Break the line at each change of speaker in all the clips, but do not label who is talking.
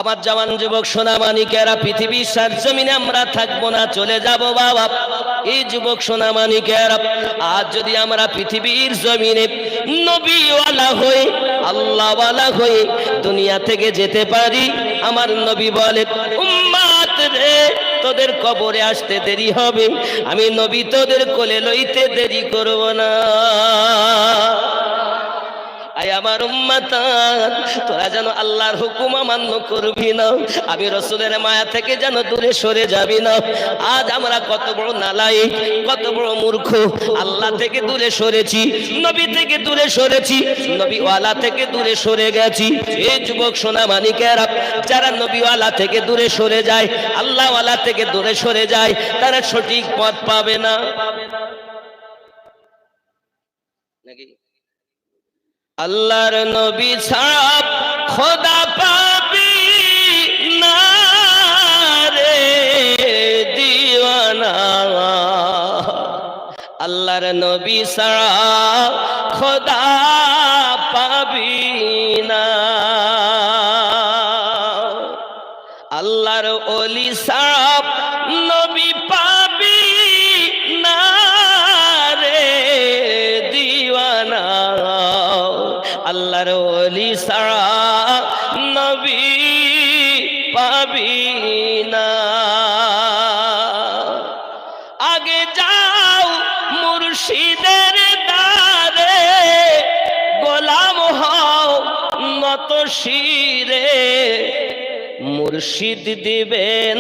আমার জওয়ান যুবক সোনা মানিকেরা, পৃথিবীর সাত জমিনে আমরা থাকবো না, চলে যাব বাবা। এই যুবক সোনা মানিকেরা, আজ যদি আমরা পৃথিবীর জমিনে নবীওয়ালা হয়ে আল্লাহওয়ালা হয়ে দুনিয়া থেকে যেতে পারি, আমার নবী বলে উম্মত রে, তোদের কবরে আসতে দেরি হবে, আমি নবী তোদের কোলে লইতে দেরি করব না। আয় আমার উম্মতান, তোরা যেন আল্লাহর হুকুম অমান্য করবি না, আমি রাসূলের মায়া থেকে যেন দূরে সরে যাবি না। আজ আমরা কত বড় নালায়েক, কত বড় মূর্খ, আল্লাহ থেকে দূরে সরেছি, নবী থেকে দূরে সরেছি, নবীওয়ালা থেকে দূরে সরে গেছি। এই যুবক সোনা মানিকেরা, যারা নবীওয়ালা থেকে দূরে সরে যায়, আল্লাহওয়ালা থেকে দূরে সরে যায়, তারা সঠিক পথ পাবে না নাকি? আল্লাহর নবী ছাড়া খোদা পাবি না রে দিওয়ানা, আল্লাহর নবী ছাড়া খোদা পাবি না, আল্লাহর ওলি ছাড়া নবী পাবি না রে দিওয়ানা, আল্লাহর ওলি ছাড়া নবী পাবি না। আগে যাও মুর্শিদের দ্বারে, গোলাম হও নত শিরে, মুর্শিদ দিবেন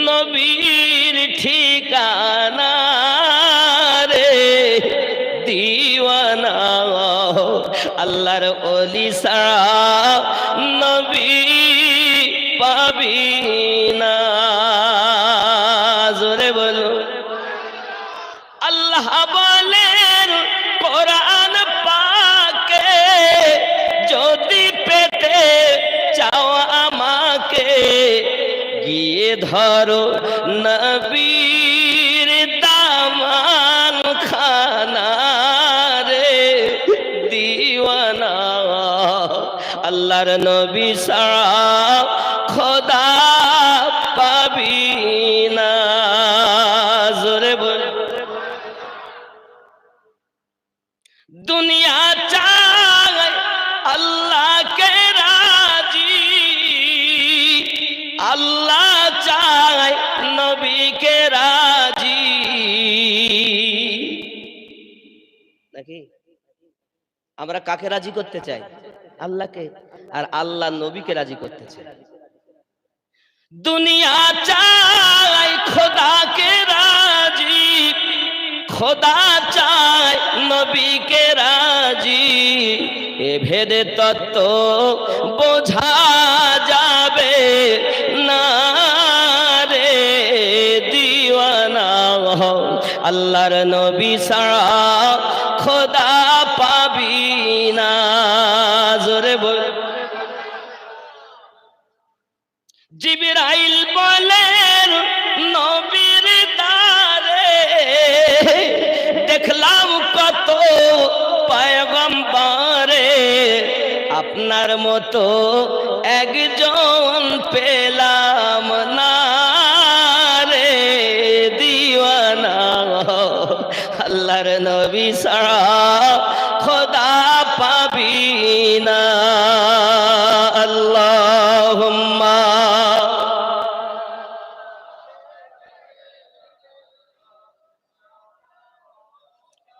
নবীর ঠিকানা রে দিওয়ানা, আল্লাহর ওলি ছাড়া নবী পাবি না। জোরে বলো। আল্লাহ বলেন কোরআন পাকে, যদি পেতে চাও আমাকে, গিয়ে ধরো নবীর দামান খানা রে দিওয়ানা, আল্লাহর নবী ছাড়া খোদা পাবি না। জোরে বল। দুনিয়া চায় আল্লাহকে রাজি, আল্লাহ চায় নবীকে রাজি নাকি? আমরা কাকে রাজি করতে চাই? আল্লাহকে, আর আল্লাহ নবীকে রাজি করতে চাই। দুনিয়া চায় খোদাকে রাজি, খোদা চায় নবীকে রাজি, এ ভেদে তত্ত্ব বোঝা যাবে না রে দিওয়ানা, আল্লাহর নবী ছাড়া খোদা পাবি না। জোরে বল। জিবরাইল বলেন নবীর দ্বারে, দেখলাম কত পয়গম্বরে, আপনার মতো একজন পেলাম না রে দিওয়ানা, আল্লাহর নবী ছাড়া খোদা পাবি না। আল্লাহুম্মা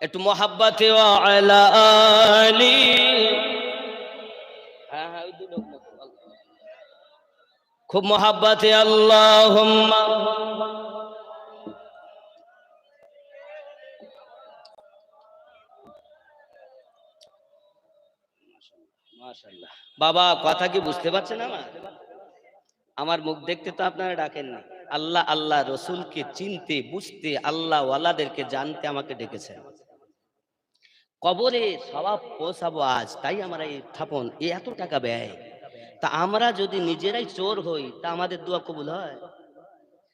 একটু মোহাব্বতে ওয়ালা আলি। খুব মোহাব্বতে আল্লাহুম্মা। মাশাআল্লাহ। বাবা কথা কি বুঝতে পারছেন? আমার মুখ দেখতে তো আপনারা ডাকেন না, আল্লাহ আল্লাহ রসুলকে চিনতে বুঝতে, আল্লাহ ওয়ালাদেরকে জানতে আমাকে ডেকেছেন। কবরে সওয়াব পৌঁছাবো আজ, তাই আমরা এই স্থাপন, এত টাকা ব্যয়। তা আমরা যদি নিজেরাই চোর হই, তা আমাদের দোয়া কবুল হয়?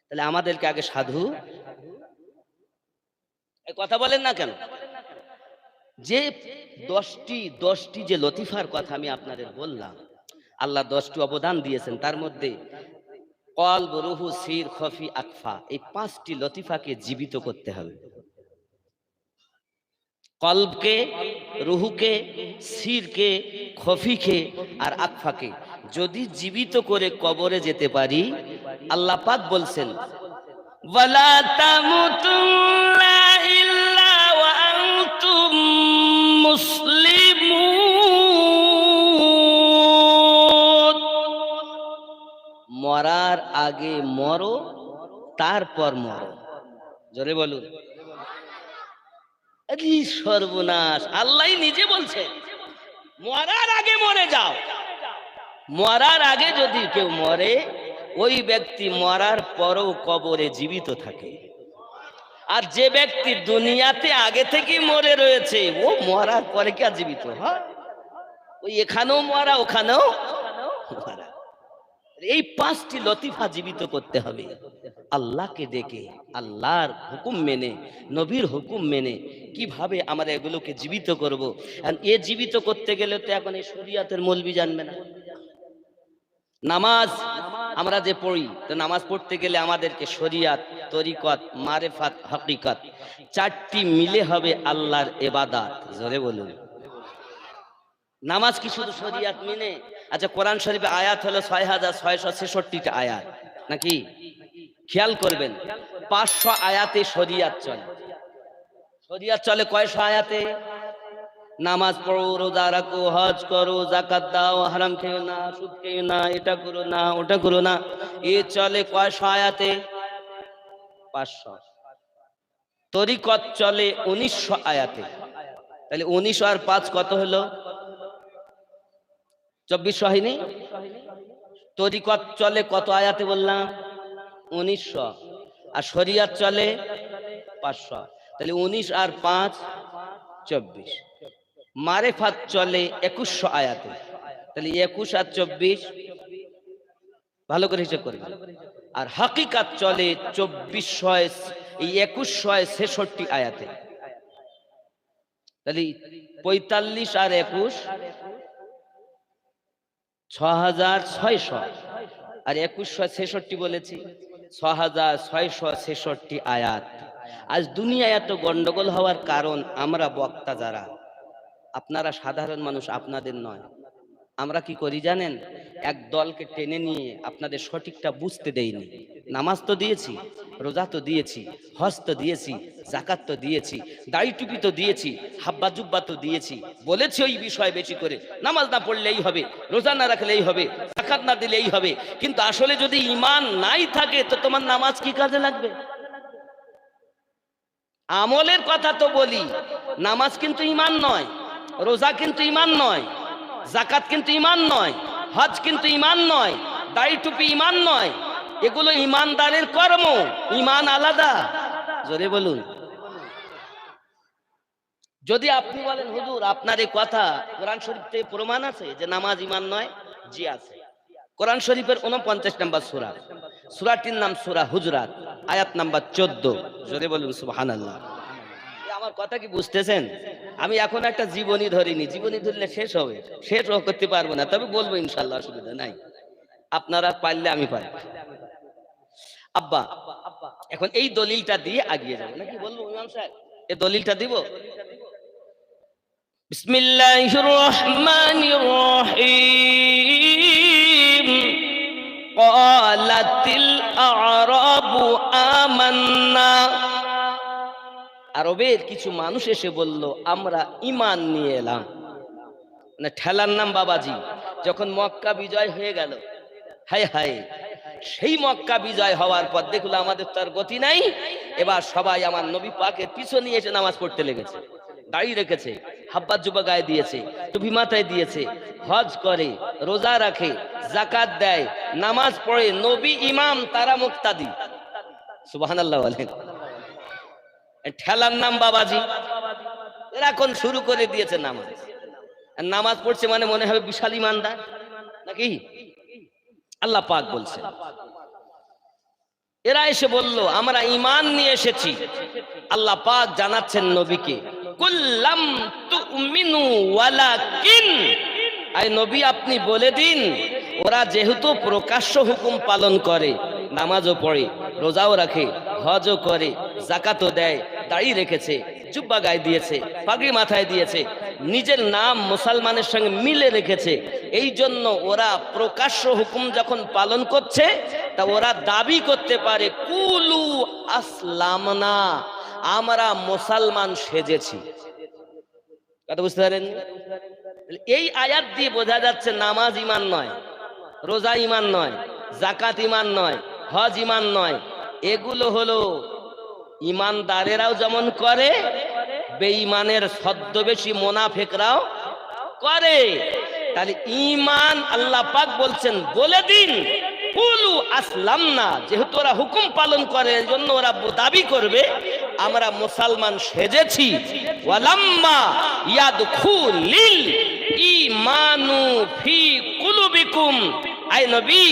তাহলে আমাদেরকে আগে সাধু, এই কথা বলেন না কেন? যে 10টি যে লতিফার কথা আমি আপনাদের বললাম, আল্লাহ 10টি অবদান দিয়েছেন, তার মধ্যে কলব, রুহু, সির, খফি, আকফা, এই 5টি লতিফাকে জীবিত করতে হবে। কলবকে, রুহুকে, সিরকে, খফিকে আর আকফাকে যদি জীবিত করে কবরে যেতে পারি, আল্লাহ পাক বলছেন ওয়ালা তামুতুন্না ইল্লা ওয়া আনতুম মুসলিমুন, মরার আগে মরো, তারপর মরো। জোরে বলুন। সর্বনাশ, আল্লাহ নিজে বলছে মরার আগে মরে যাও। মরার আগে যদি কেউ মরে, ওই ব্যক্তি মরার পরও কবরে জীবিত থাকে। আর যে ব্যক্তি দুনিয়াতে আগে থেকে মরে রয়েছে, ও মরার পরে কি আর জীবিত হয়? ওই এখানেও মরা, ওখানেও মরা। এই 5টি লতিফা জীবিত করতে হবে। আল্লাহকে ডেকে, আল্লাহর হুকুম মেনে, নবীর হুকুম মেনে কিভাবে আমরা এগুলোকে জীবিত করব। এ জীবিত করতে গেলে তো এখন এই শরিয়াতের মৌলবি জানবে না। নামাজ আমরা যে পড়ি, তো নামাজ পড়তে গেলে আমাদেরকে শরিয়াত, তরিকত, মারেফাত, হাকিকত 4টি মিলে হবে আল্লাহর ইবাদত। জোরে বলুন। নামাজ কি শুধু শরিয়াত মেনে? আচ্ছা, কোরআন শরীফে আয়াত হলো 6666টা আয়াত নাকি? খেয়াল করবেন, 500 আয়াতে শরিয়াত চলে। শরিয়াত চলে কয়শো আয়াতে? নামাজ পড়ো, রোজা রাখো, হজ করো, যাকাত দাও, হারাম খেও না, সুদ খেও না, এটা করো না, ওটা করো না, এ চলে কয়শো আয়াতে? 500। তরিকত চলে 1900 আয়াতে। তাহলে 1900 আর 5 কত হলো? 2400 হয়নি? তরিকত চলে কত আয়াতে বললাম? 1900। আর শরিয়াত চলে 500। তাহলে 19 আর 5 24। মারেফাত চলে 2100 আয়াতে। তাহলে 21 আর 24, ভালো করে হিসাব করি। আর হাকিকাত চলে 2400, এই 2166 আয়াতে। তাহলে 45 আর 21 6600, আর 2166 বলেছি, 6666 আয়াত। আজ দুনিয়া এত গন্ডগোল হওয়ার কারণ আমরা বক্তা যারা, আপনারা সাধারণ মানুষ, আপনাদের নয়। আমরা কি করি জানেন? এক দলকে টেনে নিয়ে আপনাদের সঠিকটা বুঝতে দেইনি। নামাজ তো দিয়েছি, রোজা তো দিয়েছি, হজ তো দিয়েছি, যাকাত তো দিয়েছি, দাড়ি টুপি তো দিয়েছি, হাব্বা জুব্বা তো দিয়েছি, বলেছি ওই বিষয় বেশি করে, নামাজ না পড়লেই হবে, রোজা না রাখলেই হবে, যাকাত না দিলেই হবে। কিন্তু আসলে যদি ঈমান নাই থাকে, তো তোমার নামাজ কি কাজে লাগবে? আমলের কথা তো বলি, নামাজ কিন্তু ঈমান নয়, রোজা কিন্তু ঈমান নয়, যাকাত কিন্তু ঈমান নয়, হজ কিন্তু ঈমান নয়, দাড়ি টুপি ঈমান নয়। এগুলো ঈমানদারের কর্ম, ঈমান আলাদা। জোরে বলুন। যদি আপনি বলেন হুজুর আপনার এই কথা কোরআন শরীফ থেকে প্রমাণ আছে যে নামাজ ঈমান নয়, জি আছে। কোরআন শরীফের 49 নম্বর সূরা, সূরাটির নাম সূরা হুজরাত, আয়াত নাম্বার 14। জোরে বলুন সুবহানাল্লাহ। আমার কথা কি বুঝতেছেন? আমি এখন একটা জীবনী ধরিনি, জীবনী ধরলে শেষ হবে, শেষ করতে পারবো না, তবে বলবো ইনশাআল্লাহ, অসুবিধা নাই। আপনারা পারলে আমি পারি। আব্বা, এখন এই দলিলটা দিয়ে আগিয়ে যাবো নাকি বলবো ইমাম সাহেব? এই দলিলটা দিব। বিসমিল্লাহির রহমানির রহিম। ক্বালাতিল আ'রাবু আমান্না। আরবের কিছু মানুষ এসে বলল আমরা ঈমান নিয়ে এলাম। মানে ঠেলার নাম বাবাজি। যখন মক্কা বিজয় হয়ে গেল, হায় হায়, সেই মক্কা বিজয় হওয়ার পর দেখলো আমাদের তো আর গতি নাই। এবার সবাই আমার নবী পাকের পিছনে নিয়ে এসে নামাজ পড়তে লেগেছে। দাড়ি রেখেছে, হাব্বা জুব্বা গায়ে দিয়েছে, টুপি মাথায় দিয়েছে, হজ করে, রোজা রাখে, যাকাত দেয়, নামাজ পড়ে, নবী ইমাম, তারা মুক্তাদি। সুবহানাল্লাহ বলেন। ঠেলার নাম বাবাজি। এরা এখন শুরু করে দিয়েছে নামাজ। নামাজ পড়ছে মানে মনে হবে বিশাল ইমানদার নাকি? আল্লাহ পাক বলছেন, এরা এসে বলল আমরা ঈমান নিয়ে এসেছি। আল্লাহ পাক জানাচ্ছেন নবীকে, কুল্লাম তুমিনু ওয়ালাকিন আয় নবী আপনি বলে দিন, ওরা যেহেতু প্রকাশ্য হুকুম পালন করে, নামাজও পড়ে, রোজাও রাখে, হজও করে, যাকাতও দেয়, দাড়ি রেখেছে, জুব্বা গায়ে দিয়েছে, পাগড়ি মাথায় দিয়েছে, নিজের নাম মুসলমানের সঙ্গে মিলে রেখেছে, এই জন্য ওরা প্রকাশ্য হুকুম যখন পালন করছে তা ওরা দাবি করতে পারে কুলু আসলামনা, আমরা মুসলমান সেজেছি। কথা বুঝতে পারেন? এই আয়াত দিয়ে বোঝা যাচ্ছে নামাজ ঈমান নয়, রোজা ঈমান নয়, যাকাত ঈমান নয়, হজ ঈমান নয়। এগুলো হলো ঈমানদারেরাও যেমন করে, বেঈমানের ছদ্মবেশী মুনাফিকরাও করে। তাহলে ঈমান আল্লাহ পাক বলছেন বলে দিন কুলু আসলামনা, যেহেতু ওরা হুকুম পালন করে এজন্য ওরা দাবি করবে আমরা মুসলমান সেজেছি। ওয়ালাম্মা ইয়াদখুলিল ঈমানু ফি কুলুবিকুম, আয় নবী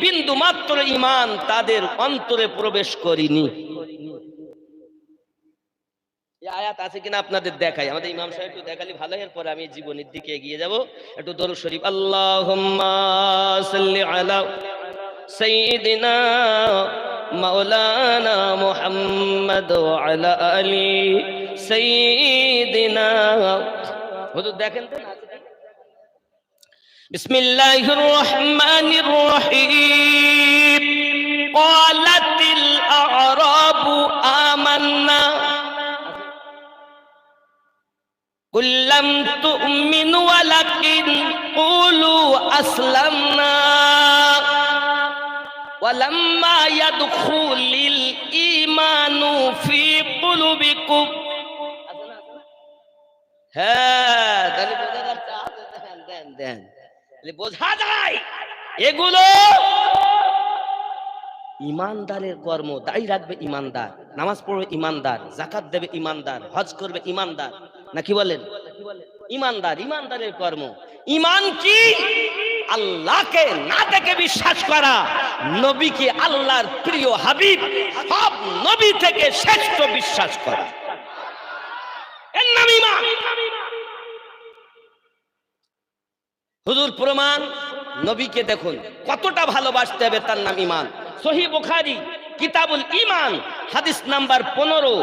বিন্দু মাত্র ঈমান তাদের অন্তরে প্রবেশ করিনি। এই আয়াত আছে কিনা আপনাদের দেখাই, আমাদের ইমাম সাহেব একটু দেখালি ভালো, এরপর আমি জীবনের দিকে এগিয়ে যাব। একটু দরুদ শরীফ, আল্লাহুম্মা সাল্লি আলা সাইয়্যিদিনা মাওলানা মুহাম্মদ ওয়া আলা আলি সাইয়্যিদিনা। হুজুর দেখেন তো। বিসমিল্লাহির রহমানির রহিম। ক্বালাতিল আ'রাবু আমান্না কুল লাম তু'মিনু ওয়ালাকিন কুলু আসলামনা ওয়ালাম্মা ইয়াদখুলিল ঈমানু ফি কুলুবিকুম। হ্যাঁ, তাহলে বোঝা যাচ্ছে, দেন বোঝা যায় এগুলো ইমানদারের কর্ম। দাড়ি রাখবে ইমানদার, নামাজ পড়বে ইমানদার, যাকাত দেবে ইমানদার, হজ করবে ইমানদার, নাকি বলেন? ইমানদার, ইমানদারের কর্ম। ঈমান কি? আল্লাহকে না দেখে বিশ্বাস করা, নবীকে আল্লাহর প্রিয় হাবিব সব নবী থেকে শ্রেষ্ঠ বিশ্বাস করা, এর নাম ঈমান। হুজুর প্রমাণ, নবীকে দেখুন কতটা ভালোবাসতে হবে, তার নাম ঈমান। সহিহ বুখারী কিতাবুল ঈমান হাদিস নাম্বার 15,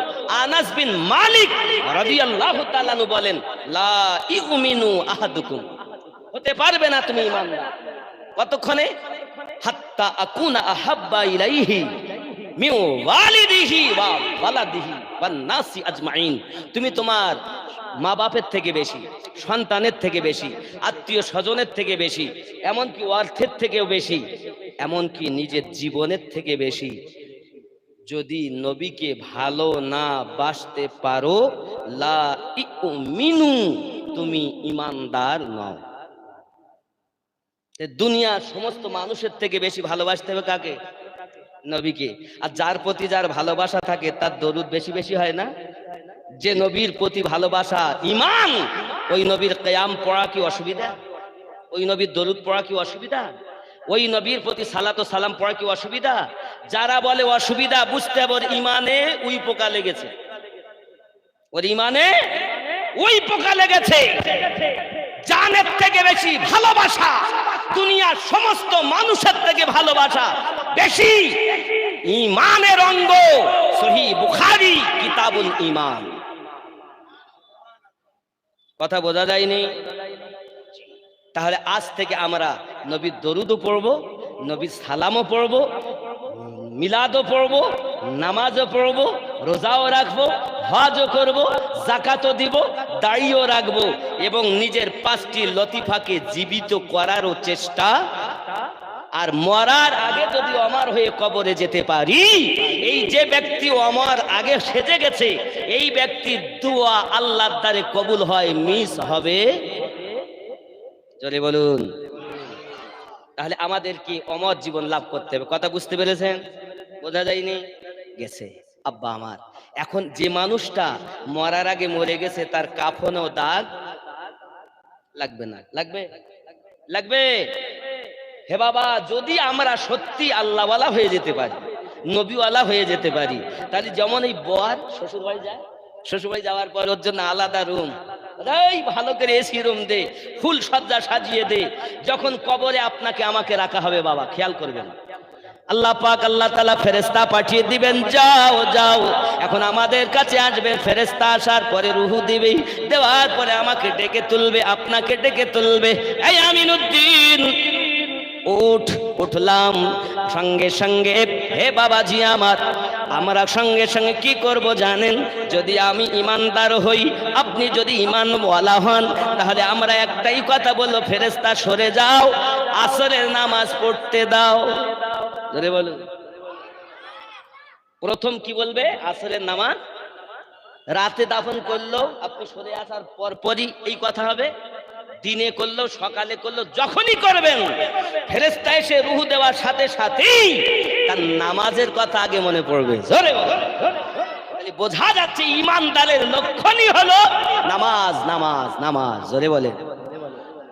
আনাস বিন মালিক রাদিয়াল্লাহু তাআলা আনহু বলেন, লা ইউমিনু আহাদুকুম, হতে পারবে না তুমি ঈমানদার কতক্ষণে, হাত্তা আকুনা আহাব্বা ইলাইহি মিন ওয়ালিদিহি ওয়া ওয়ালাদিহি ওয়ান নাসি আজমাইন, তুমি তোমার মা বাপের থেকে বেশি, সন্তানের থেকে বেশি, আত্মীয় স্বজনের থেকে বেশি, এমনকি অর্থের থেকেও বেশি, এমনকি নিজের জীবনের থেকে বেশি যদি নবীকে ভালো না বাসতে পারো, লা ইউমিনু, তুমি ঈমানদার নও। দুনিয়ার সমস্ত মানুষের থেকে বেশি ভালোবাসতে হবে কাকে? নবীকে। আর যার প্রতি যার ভালোবাসা থাকে তার দরুদ বেশি বেশি হয় না? যে নবীর প্রতি ভালোবাসা ঈমান, ওই নবীর কিয়াম পড়া কি অসুবিধা? ওই নবীর দরুদ পড়া কি অসুবিধা? ওই নবীর প্রতি সালাত ও সালাম পড়া কি অসুবিধা? যারা বলে অসুবিধা, বুঝতে হবে ওর ঈমানে উই পোকা লেগেছে, ওর ঈমানে উই পোকা লেগেছে। জানের থেকে বেশি ভালোবাসা, দুনিয়ার সমস্ত মানুষের থেকে ভালোবাসা বেশি ঈমানের অঙ্গ। সহিহ বুখারী কিতাবুল ঈমান। কথা বোঝা যায়নি? তাহলে আজ থেকে আমরা নবীর দরুদও পড়বো, নবীর সালামও পড়বো, মিলাদও পড়বো, নামাজও পড়বো, রোজাও রাখবো, হজও করবো, যাকাতও দিব, দাড়িও রাখবো, এবং নিজের 5টি লতিফাকে জীবিত করারও চেষ্টা। আর মরার আগে যদি অমর হয়ে কবরে যেতে পারি, এই যে ব্যক্তি অমর আগে সেজে গেছে, এই ব্যক্তির দোয়া আল্লাহর দ্বারে কবুল হয়, মিস হবে। জোরে বলুন। তাহলে আমাদের কি অমর জীবন লাভ করতে হবে? কথা বুঝতে পেরেছেন? বোঝা যায়নি? গেছে আব্বা আমার। এখন যে মানুষটা মরার আগে মরে গেছে, তার কাফনেও দাগ লাগবে না? লাগবে? লাগবে। হে বাবা, যদি আমরা সত্যি আল্লাহওয়ালা হয়ে যেতে পারি, নবীওয়ালা হয়ে যেতে পারি, তাহলে যেমন এই বর শ্বশুর বাড়ি যায়, শ্বশুর বাড়ি যাওয়ার পর ওর জন্য আলাদা রুম, এই ভালো করে এসি রুম দে, ফুল সজ্জা সাজিয়ে দে। যখন কবরে আপনাকে আমাকে রাখা হবে বাবা, খেয়াল করবেন, আল্লাহ পাক আল্লাহ তাআলা ফেরেশতা পাঠিয়ে দিবেন, যাও যাও। এখন আমাদের কাছে আসবে ফেরেশতা, আসার পরে রূহ দিবে, দেওয়ার পরে আমাকে ডেকে তুলবে, আপনাকে ডেকে তুলবে। এই আমিনউদ্দিন উঠলাম। সঙ্গে সঙ্গে হে বাবাজি আমার, আমরা সঙ্গে সঙ্গে কি করব জানেন? যদি আমি ইমানদার হই, আপনি যদি ইমানওয়ালা হন, তাহলে আমরা একটাই কথা বলবো, ফেরেশতা সরে যাও, আসরের নামাজ পড়তে দাও। ধরে বলুন, প্রথম কি বলবে? আসরের নামাজ। রাতে দাফন করলো আপনি সরে আসার পরপরই এই কথা হবে। দিনে করলো, সকালে করলো, যখনই করবেন, ফেরেশতা এসে রূহ দেওয়ার সাথে সাথেই তার নামাজের কথা আগে মনে পড়বে। জোরে বলুন। বোঝা যাচ্ছে ইমানদারের লক্ষণই হলো নামাজ, নামাজ, নামাজ। জোরে বলে।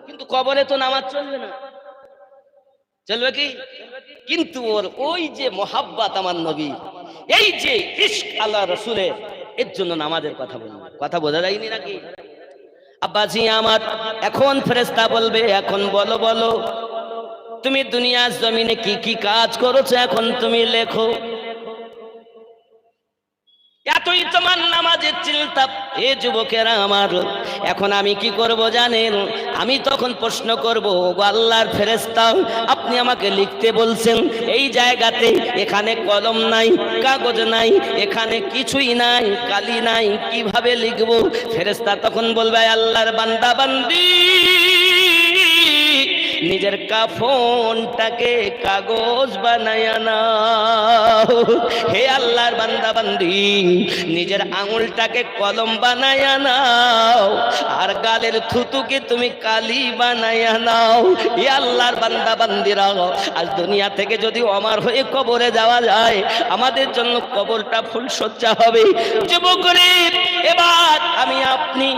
কিন্তু কবরে তো নামাজ চলবে না, চলবে কি? কিন্তু ওর ওই যে মোহাব্বত আমার নবী, এই যে ইশক আল্লাহ রাসূলের, এর জন্য নামাজের কথা বলবো। কথা বোঝা যায়নি নাকি? আব্বাজি আমার, এখন ফেরেশতা বলবে, এখন বলো বলো তুমি দুনিয়ার জমিনে কি কি কাজ করেছো, এখন তুমি লেখো। এতই তোমার নামাজের চিন্তা। এ যুবকেরা আমার, এখন আমি কি করব জানেন? আমি তখন প্রশ্ন করব, ওগো আল্লাহর ফেরেশতা, আপনি আমাকে লিখতে বলছেন এই জায়গাতে, এখানে কলম নাই, কাগজ নাই, এখানে কিছুই নাই, কালি নাই, কিভাবে লিখব? ফেরেশতা তখন বলবে, আল্লাহর বান্দা বান্দি, নিজের কাফনটাকে কাগজ বানায়া নাও। হে আল্লাহর বান্দা বান্দি, নিজের আঙুলটাকে কলম বানায়া নাও, আর গালের থুতুকে তুমি কালি বানায়া নাও। হে আল্লাহর বান্দা বান্দিরা, আজ দুনিয়া থেকে যদি অমর হয়ে কবরে যাওয়া যায়, আমাদের জন্য কবরটা ফুলসজ্জা হবে। যুবকদের, এবার আমি আপনি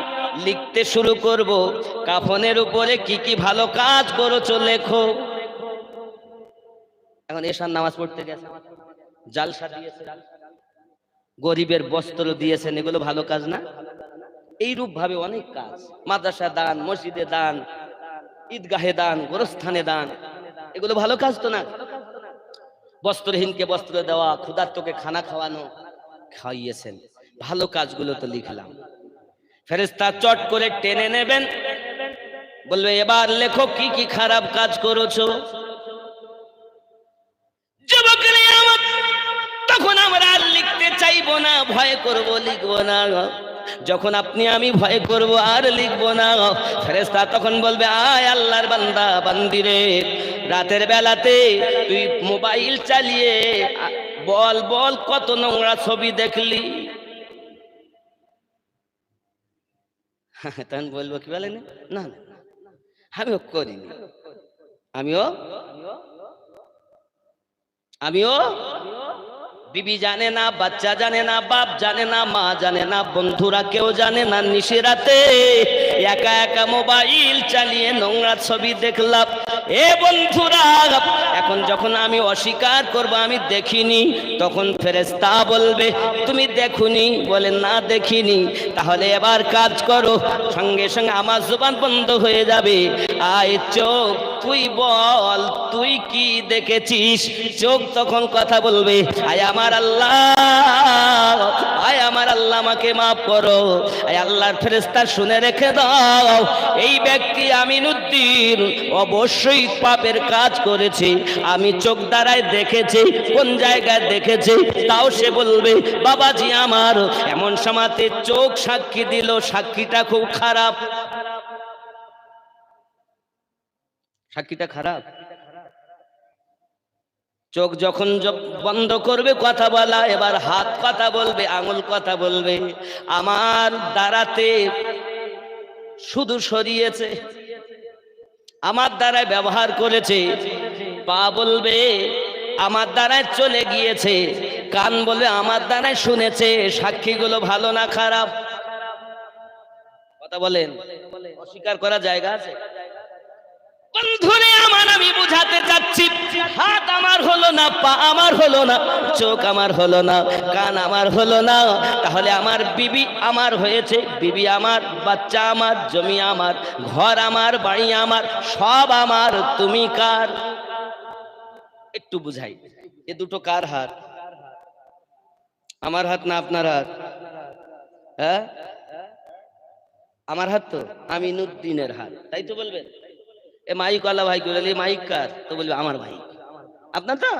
লিখতে শুরু করব, কাফনের উপরে কি কি ভালো কাজ করেছো লেখো। এখন এশার নামাজ পড়তে গেছে, জালসা দিয়েছে, গরিবের বস্ত্র দিয়েছেন, এগুলো ভালো কাজ না? এইরূপ ভাবে অনেক কাজ, মাদ্রাসা দান, মসজিদে দান, ঈদগাহে দান, গোরস্থানে দান, এগুলো ভালো কাজ তো না? বস্ত্রহীনকে বস্ত্র দেওয়া, ক্ষুধার্তকে খানা খাওয়ানো, খাইয়েছেন, ভালো কাজগুলো তো লিখলাম। ফেরেশতা চট করে টেনে নেবেন, বলবে এবার লেখো কি কি খারাপ কাজ করেছো। যুবকরা আমার, তখন আমরা আর লিখতে চাইবো না, ভয় করব, লিখবো না। যখন আপনি আমি ভয় করব, আর লিখবো না। ফেরেশতা তখন বলবে, আয় আল্লাহর বান্দা বান্দিরে, রাতের বেলাতে তুই মোবাইল চালিয়ে বল বল কত নোংরা ছবি দেখলি। তখন বলবো কি বলেন, না আমিও করিনি, আমিও বিবি জানে না, বাচ্চা জানে না, বাপ জানে না, মা জানে না, বন্ধুরা কেউ জানে না, নিশিরাতে একা একা মোবাইল চালিয়ে নোংরা ছবি দেখলাম। এ বন্ধুরা, এখন যখন আমি অস্বীকার করব আমি দেখিনি, তখন ফেরেশতা বলবে তুমি দেখুনি? বলে না দেখিনি। তাহলে এবার কাজ করো, সঙ্গে সঙ্গে আমার জবান বন্ধ হয়ে যাবে। আয় চোখ, তুই বল তুই কি দেখেছিস। চোখ তখন কথা বলবে, আয় আমার আল্লাহ, আয় আমার আল্লাহ, আমাকে মাফ করো। আয় আল্লাহর ফেরেশতা শুনে রেখে দাও, এই ব্যক্তি আমিনউদ্দিন অবশ্যই পাপের কাজ করেছে, আমি চোখ দ্বারাই দেখেছি। কোন জায়গায় দেখেছে তাও সে বলবে। বাবাজি আমার, এমন সময়তে চোখ সাক্ষী দিল, সাক্ষীটা খুব খারাপ, সাক্ষীটা খারাপ। চোখ যখন বন্ধ করবে কথা বলা, এবার হাত কথা বলবে, আঙুল কথা বলবে। আমার দ্বারাতে শুধু সরিয়েছে, আমার দ্বারায় ব্যবহার করেছে। পা বলবে আমার দ্বারায় চলে গিয়েছে, কান বলবে আমার দ্বারায় শুনেছে। সাক্ষীগুলো ভালো না খারাপ? কথা বলেন, অস্বীকার করার জায়গা আছে? বন্ধুরে প্রমাণ আমি বুঝাতে চাচ্ছি। হাত আমার হলো না, পা আমার হলো না, চোখ আমার হলো না, কান আমার হলো না, তাহলে আমার বিবি আমার হয়েছে, বিবি আমার, বাচ্চা আমার, জমি আমার, ঘর আমার, বাড়ি আমার, সব আমার। তুমি কার? একটু বুঝাই, এ দুটো কার হাত? আমার হাত না আপনার হাত? হ্যাঁ, আমার হাত তো, আমিনুদ্দিনের হাত, তাই তো বলবেন। এ মাইক আল্লাহ ভাই করে মাইক কার? তো বলবে আমার ভাই। আপনার তো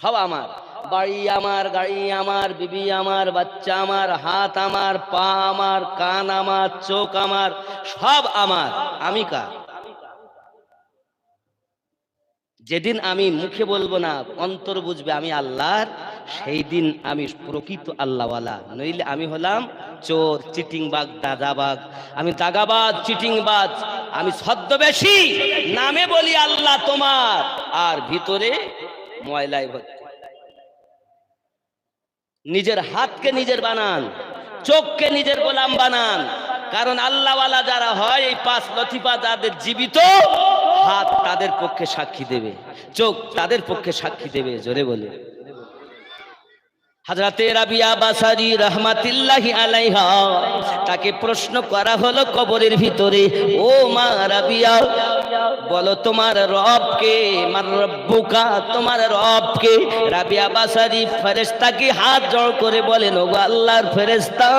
সব আমার, বাড়ি আমার, গাড়ি আমার, বিবি আমার, বাচ্চা আমার, হাত আমার, পা আমার, কান আমার, চোখ আমার, সব আমার। আমি কার? যেদিন আমি মুখে বলবো না, অন্তর বুঝবে আমি আল্লাহর, সেই দিন আমি প্রকৃত আল্লাহওয়ালা। নইলে আমি হলাম চোর, চিটিংবাজ, দাগাবাজ। আমি দাগাবাজ, চিটিংবাজ, আমি ছদ্মবেশী, নামে বলি আল্লাহ তোমার, আর ভিতরে ময়লায় ভর্তি। নিজের হাতকে নিজের বানান, চোখকে নিজের গোলাম বানান। কারণ আল্লাহওয়ালা যারা হয়, এই পাঁচ লতিফা যাদের জীবিত, হাত তাদের পক্ষে সাক্ষী দেবে, চোখ তাদের পক্ষে সাক্ষী দেবে। জোরে বলে। হযরতে রাবিয়া বাসারি রাহমাতুল্লাহি আলাইহা, তাকে প্রশ্ন করা হলো কবরের ভিতরে, ও মা রাবিয়া, বলো তোমার রব কে? মার রব্বুকা, তোমার রব কে? রাবিয়া বাসারি ফেরেশতাকে হাত জোড় করে বলেন, ও আল্লাহর ফেরেশতা,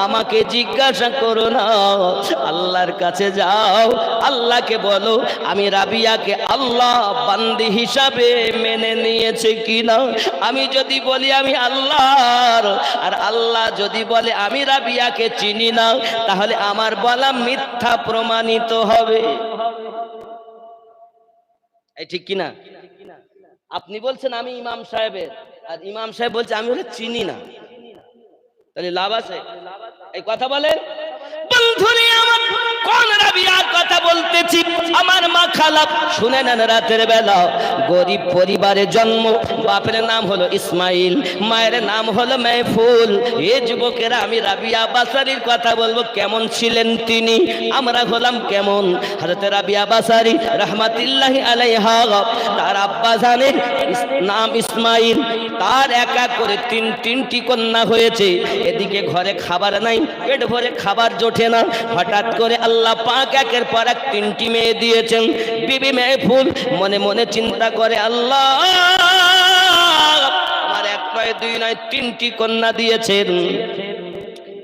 আমাকে জিজ্ঞাসা করো না, আল্লাহর কাছে যাও, আল্লাহকে বলো আমি রাবিয়াকে আল্লাহ বান্দি হিসাবে মেনে নিয়েছে কিনা। আমি যদি বলি আমি আল্লাহর, আর আল্লাহ যদি বলে আমি রাবিয়াকে চিনি না, তাহলে আমার বলা মিথ্যা প্রমাণিত হবে। এই ঠিক কিনা? আপনি বলছেন আমি ইমাম সাহেবের, আর ইমাম সাহেব বলছে আমি ওকে চিনি না, তাহলে লাভ আছে? এই কথা বলেন বন্ধুরে আমার, কোন রাবিয়ার কথা বলতেছি? আমার মা খালাপ, শুনে নেন। রাতের বেলা গরিব পরিবারে জন্ম, বাপের নাম হলো ইসমাইল, মায়ের নাম হলো মেহফুল। এ যুবকেরা, আমি রাবিয়া বাসারির কথা বলবো, কেমন ছিলেন তিনি, আমরা হলাম কেমন। হযরত রাবিয়া বাসারি রাহমাতুল্লাহি আলাইহা, তার আব্বা জানের নাম ইসমাইল, তার একা করে তিনটি কন্যা হয়েছে। এদিকে ঘরে খাবার নাই, পেট ভরে খাবার জোটে না। হঠাৎ করে আল্লাহ পাক একের পর এক তিনটি মেয়ে দিয়েছেন। বিবি মেহফুল মনে মনে চিন্তা করে, আল্লাহ আমার এক নয়, দুই নয়, তিনটি কন্যা দিয়েছেন,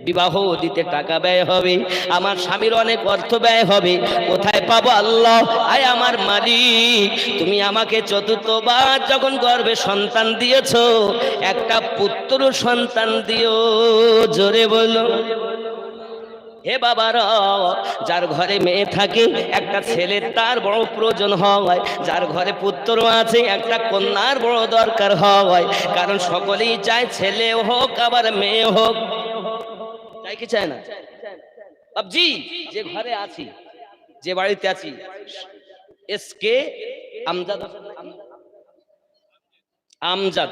বিবাহ দিতে টাকা ব্যয় হবে, আমার স্বামীর অনেক অর্থ ব্যয় হবে, কোথায় পাবো আল্লাহ? আয় আমার মালিক, তুমি আমাকে চতুর্থবার যখন গর্ভে সন্তান দিয়েছো, একটা পুত্র সন্তান দিও। জোরে বলো। হে বাবারা, যার ঘরে মেয়ে থাকে, একটা ছেলের তার বড় প্রয়োজন হয়, যার ঘরে পুত্র আছে, একটা কন্যার বড় দরকার হয়। কারণ সকলেই চায় ছেলে হোক আবার মেয়ে হোক, চাই কি চায় না? বাবজি, যে ঘরে আছি, যে বাড়িতে আছি, এসকে আমজাদ, আমজাদ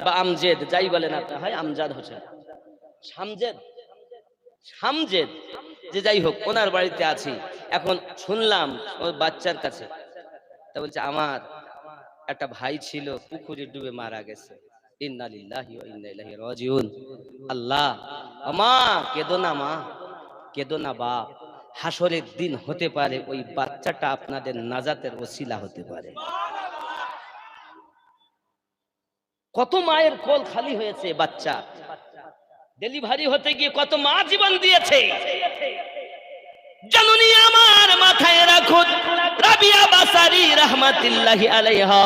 বা আমজেদ যাই বলেন আপনার, হয় আমজাদ হোসেন, শামজেদ, শামজেদ, যে যাই হোক, ওনার বাড়িতে আছি। এখন শুনলাম ওর বাচ্চার কাছে, তা বলছে আমার একটা ভাই ছিল, পুকুরে ডুবে মারা গেছে। ইন্না লিল্লাহি ওয়া ইন্না ইলাইহি রাজিউন। আল্লাহ, মা কেঁদো না, মা কেঁদো না, বাপ, হাসরের দিন হতে পারে ওই বাচ্চাটা আপনাদের নাজাতের ওসিলা হতে পারে। কত মায়ের কোল খালি হয়েছে, বাচ্চা ডেলিভারি হতে গিয়ে কত মা জীবন দিয়েছে। জননী আমার, মাথায় রাখুন, রাবিয়া বাসারি রাহমাতুল্লাহি আলাইহা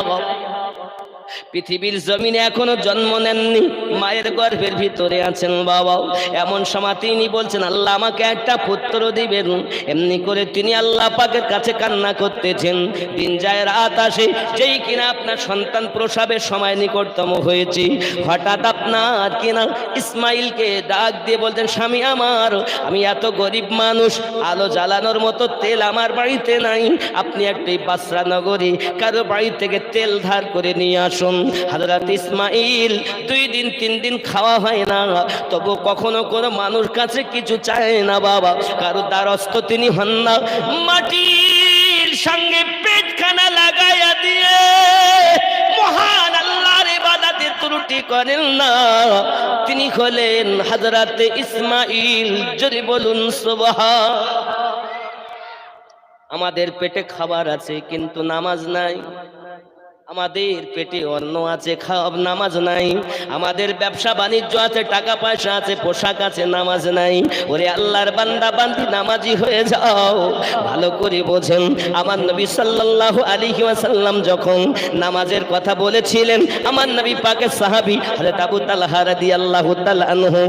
পৃথিবীর জমিনে এখনো জন্ম নেননি, মায়ের গর্ভের ভিতরে আছেন বাবা। এমন সময় তিনি বলছেন, আল্লাহ আমাকে একটা পুত্র দিবেন। এমনি করে তিনি আল্লাহ পাকের কাছে কান্না করতেছেন। দিন যায়, রাত আসে, যেই কিনা আপনার সন্তান প্রসবের সময় নিকটতম হয়েছে, হঠাৎ আপনার কিনা ইসমাইলকে ডাক দিয়ে বলতেন, স্বামী আমার, আমি এত গরিব মানুষ, আলো জ্বালানোর মতো তেল আমার বাড়িতে নাই, আপনি একটি বাসরা নগরী কারো বাড়ি থেকে তেল ধার করে নিয়ে আসুন। হযরত ইসমাইল 2 দিন 3 দিন খাওয়া হয় না, তবু কখনো কোনো মানুষ কাছে কিছু চায় না বাবা, কারো দ্বারস্থ তিনি হন না। মাটি সঙ্গে পেটখানা লাগাইয়া দিয়ে মহান আল্লাহর ইবাদতে ত্রুটি করেন না। তিনি হলেন হযরতে ইসমাঈল। যদি বলুন সুবহান। আমাদের পেটে খাবার আছে কিন্তু নামাজ নাই। আমাদের পেটে অন্ন আছে, নামাজ নাই। আমাদের ব্যবসা বাণিজ্য আছে, টাকা পয়সা আছে, পোশাক আছে, নামাজ নাই। ওরে আল্লাহর বান্দা বান্দি, নামাজি হয়ে যাও। ভালো করে বোঝেন, আমার নবী সাল্লাল্লাহু আলাইহি ওয়াসাল্লাম যখন নামাজের কথা বলেছিলেন, আমার নবী পাকের সাহাবী হযরত আবু তালহা রাদিয়াল্লাহু তাআলা আনহু,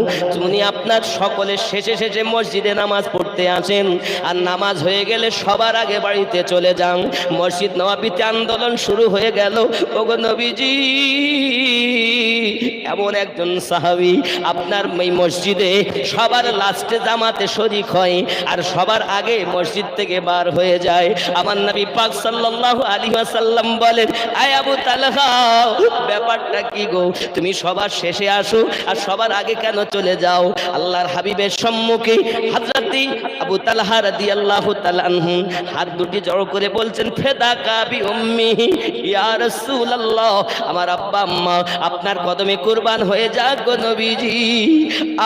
উনি আপনার সকলের শেষে শেষে মসজিদে নামাজ পড়তে আসেন, আর নামাজ হয়ে গেলে সবার আগে বাড়িতে চলে যান। মসজিদ নববীতে আন্দোলন শুরু হয়ে গেল। ওগো নবীজি, এমন একজন সাহাবী আপনার এই মসজিদে সবার লাস্টে জামাতে শরীক হয় আর সবার আগে মসজিদ থেকে বার হয়ে যায়। আমার নবী পাক সাল্লাল্লাহু আলাইহি ওয়াসাল্লাম বলেন, আয় আবু তালহা, ব্যাপারটা কি গো? তুমি সবার শেষে আসো আর সবার আগে কেন চলে যাও? আল্লাহর হাবিবের সম্মুখে হযরত আবু তালহা রাদিয়াল্লাহু তাআলা আনহু হাত দুটি জড়ো করে বলছেন, ফেদাকা বি উম্মি ইয়া রাসূলুল্লাহ, আমার আব্বা আম্মা আপনার কদমে কুরবান হয়ে যাক গো নবীজি।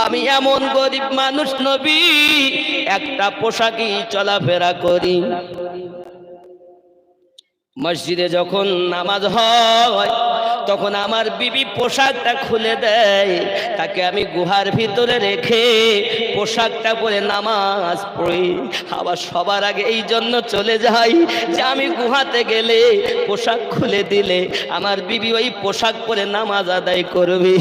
আমি এমন গরিব মানুষ নবী, একটা পোশাকই চলাফেরা করি। মসজিদে যখন নামাজ হয় তখন আমার বিবি পোশাকটা খুলে দেয়, তাকে আমি গুহার ভিতরে রেখে পোশাকটা পরে নামাজ পড়ি। আবার সবার আগে এই জন্য চলে যাই যে আমি গুহাতে গেলে পোশাক খুলে দিলে আমার বিবি ওই পোশাক পরে নামাজ আদায় করবে।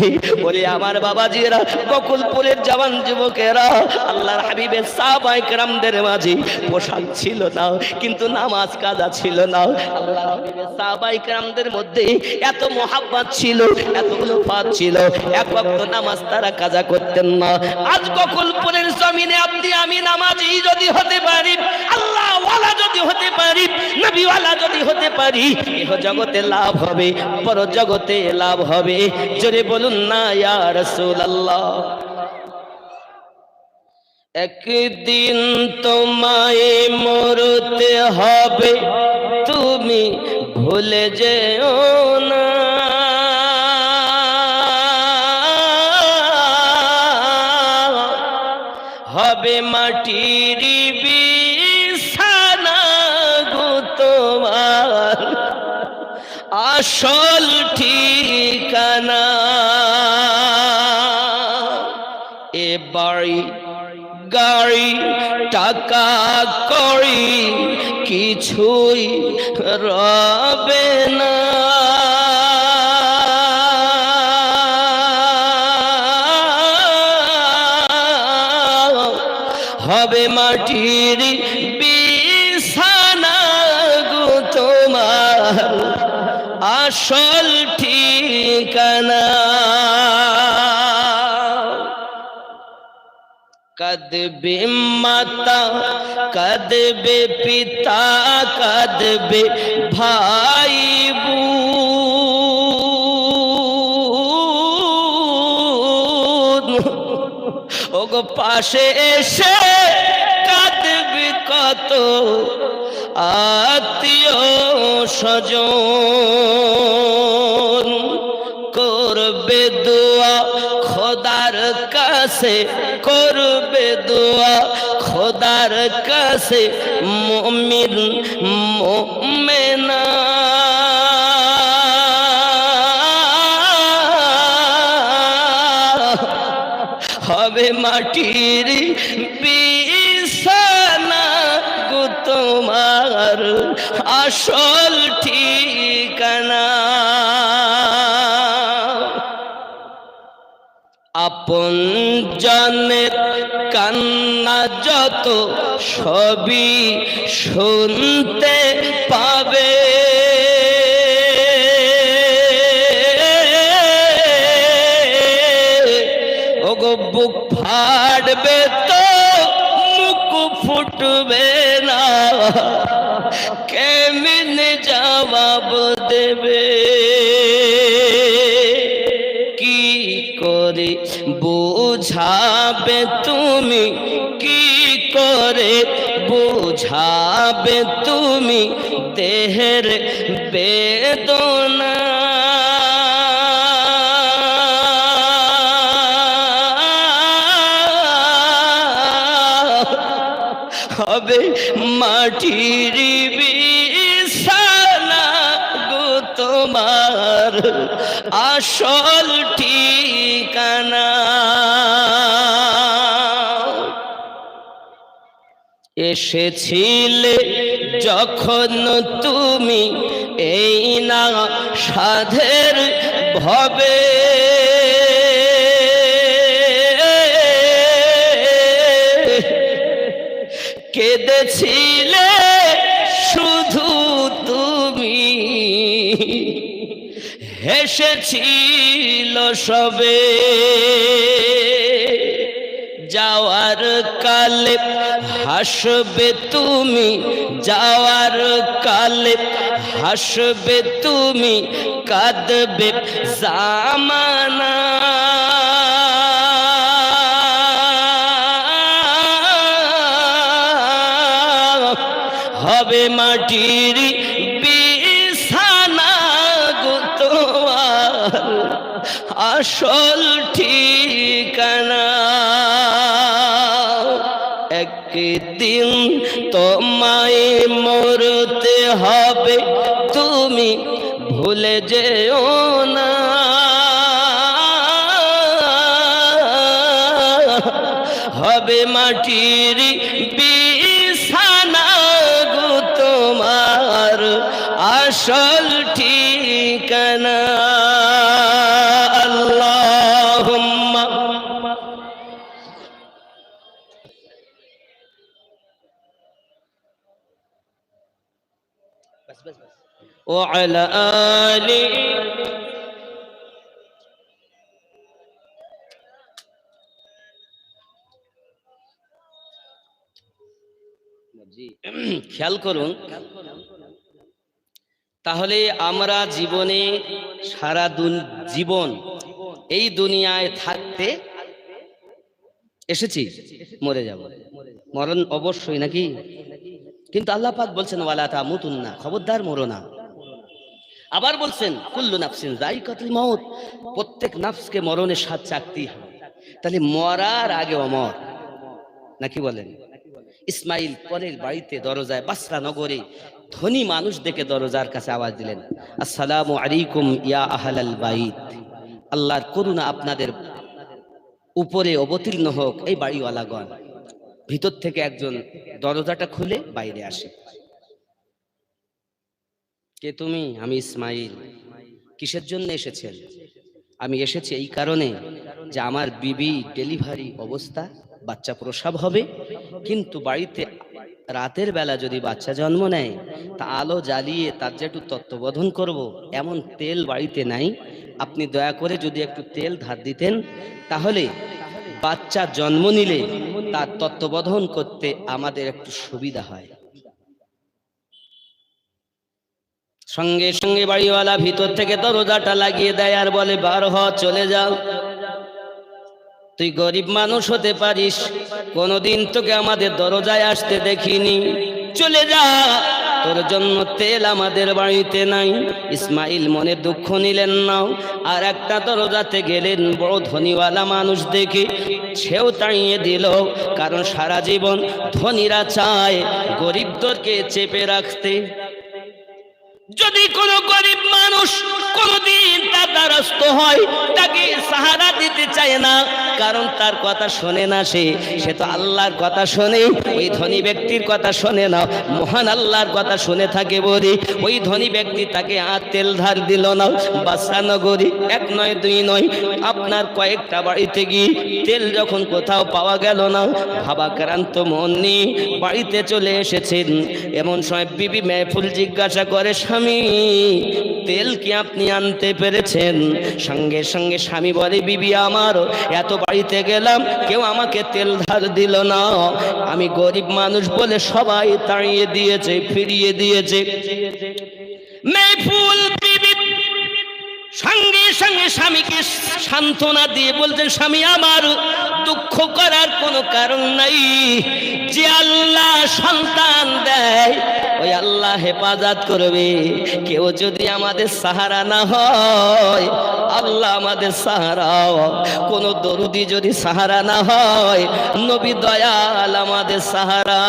বলে আমার বাবাজিরা, বকুলপুরের জওয়ান যুবকেরা, আল্লাহর হাবিবের সাহাবায়ে কেরামদের মাঝে পোশাক ছিল না কিন্তু নামাজ কাজা ছিল না। আল্লাহর হাবিবের সাহাবায়ে কেরামদের মধ্যে এত মহাব্বত ছিল, এত উলফাত ছিল, এক ওয়াক্ত নামাজ তারা কাজা করতেন না। আজ বকুলপুরের জমিনে আপনি আমি নামাজি যদি হতে পারি, আল্লাহ ওয়ালা যদি হতে পারি, নবী ওয়ালা যদি হতে পারি, ইহ জগতে লাভ হবে, পর জগতে লাভ হবে। জোরে বলুন না ইয়া রাসূলুল্লাহ। একদিন তোমায় মরতে হবে, তুমি ভুলে যেও না। হবে মাটির বিছানা গো তোমার আসল ঠিকানা। এ বাড়ি গাড়ি টাকা কড়ি কিছুই রবে না। হবে মাটির বিছানা গো তোমার আসল ঠিকানা। কাঁদবে মাতা, কাঁদবে পিতা, কাঁদবে ভাই বোন, ওগো পাশে এসে কাঁদবে কত আত্মীয় স্বজন। করবে দোয়া খোদার কাছে, করবে দোয়া খোদার কাছে মুমিন মুমিনা। হবে মাটির বিছানা গো তোমার আসল ঠিকানা। আপন জনের কান্না যত সবই শুনতে পাবে, ওগো বুক ফাটবে তো মুখ ফুটবে না, কেমনে জবাব দেবে? কি করে বুঝাবে তুমি, কি করে বুঝ বোঝাবে তুমি দেহের বেদনা। হবে মাটির বিছানা গো তোমার আসল ঠিকানা। এসেছিলে যখন তুমি এই না সাধের ভবে, কেঁদেছিলে শুধু তুমি, হেসেছিল সবে। যাওয়ার কালে হাসবে তুমি, যাওয়ার কালে হাসবে তুমি, কাঁদবে জামানা। হবে মাটির বিছানা গো তোমার আসল ঠিকানা। একদিন তোমায় মরতে হবে, তুমি ভুলে যেও না। হবে মাটির বিছানা গো তোমার আসল ঠিকানা। আল্লাহুম্মা ওয়া আলা আলি। খেয়াল করুন, তাহলে আমরা জীবনে সারা জীবন এই দুনিয়ায় থাকতে এসেছি, মরে যাব, মরণ অবশ্যই নাকি? কিন্তু আল্লাহ পাক বলছেন ওয়ালা তামুতুন্না, খবরদার মরো না। আবার বলছেন কুল্লু নাফসিন যায়িকাতুল মাউত, প্রত্যেক নাফসকে মরণের স্বাদ চাকতেই হবে। তাহলে মরার আগে অমর নাকি বলেন? ইসমাইল পরের বাড়িতে দরজায়, বাসরা নগরে ধনী মানুষ দেখে দরজার কাছে আওয়াজ দিলেন, আসসালামু আলাইকুম ইয়া আহলাল বাইত, আল্লাহর করুণা আপনাদের উপরে অবতীর্ণ হোক এই বাড়িওয়ালাগণ। ভিতর থেকে একজন দরজাটা খুলে বাইরে আসে। কে তুমি? আমি ইসমাইল। কিসের জন্য এসেছেন? আমি এসেছি এই কারণে যে আমার বিবি ডেলিভারি অবস্থা, বাচ্চা প্রসব হবে, কিন্তু বাড়িতে রাতের বেলা যদি বাচ্চা জন্ম নেয় তা আলো জ্বালিয়ে তার যে একটু তত্ত্ববোধন করব, এমন তেল বাড়িতে নাই। আপনি দয়া করে যদি একটু তেল ধার দিতেন, তাহলে বাচ্চা জন্ম নিলে তার তত্ত্ববোধন করতে আমাদের একটু সুবিধা হয়। সঙ্গে সঙ্গে বাড়িওয়ালা ভিতর থেকে দরজাটা লাগিয়ে দেয় আর বলে, বার হ, চলে যাও। তুই গরিব মানুষ হতে পারিস, কোনোদিন তোকে আমাদের দরজায় আসতে দেখিনি, চলে যা, তোর জন্য তেল আমাদের বাড়িতে নাই। ইসমাইল মনে দুঃখ নিলেন না, আর একটা দরজাতে গেলেন, বড় ধনীওয়ালা মানুষ দেখে সেও তাড়িয়ে দিল। কারণ সারা জীবন ধনীরা চায় গরিবদেরকে চেপে রাখতে। যদি কোনো গরিব মানুষ কোনদিন তার দ্বারস্থ হয়, তাকে সাহারা দিতে চায় না, কারণ তার কথা শোনে না। সে তো আল্লাহর কথা শোনে, ওই ধনী ব্যক্তির কথা শোনে না, মহান আল্লাহর কথা শুনে থাকে বলি ওই ধনী ব্যক্তি তাকে আর তেল ধার দিল না। বাসরা নগরী এক নয় দুই নয়, আপনার কয়েকটা বাড়িতে গিয়ে তেল যখন কোথাও পাওয়া গেল না, ভাবাক্রান্ত মন নিয়ে বাড়িতে চলে এসেছেন। এমন সময় বিবি মেহফুল জিজ্ঞাসা করে, স্বামী তেল কি আপনি আনতে পেরেছেন? সঙ্গে সঙ্গে স্বামী বলে, বিবি আমার, এত বাড়িতে গেলাম কেউ আমাকে তেল ধার দিল না, আমি গরিব মানুষ বলে সবাই তাড়িয়ে দিয়েছে, ফিরিয়ে দিয়েছে। মেহফুল বিবি সঙ্গে সঙ্গে স্বামীকে সান্ত্বনা দিয়ে বলছেন, স্বামী আমার দুঃখ করার কোনো কারণ নাই, যে আল্লাহ সন্তান দেয় ওই আল্লাহ হেফাজত করবে। কেউ যদি আমাদের সাহারা না হয়, আল্লাহ আমাদের সাহারা। কোন দরুদি যদি সাহারা না হয়, নবী দয়াল আমাদের সাহারা।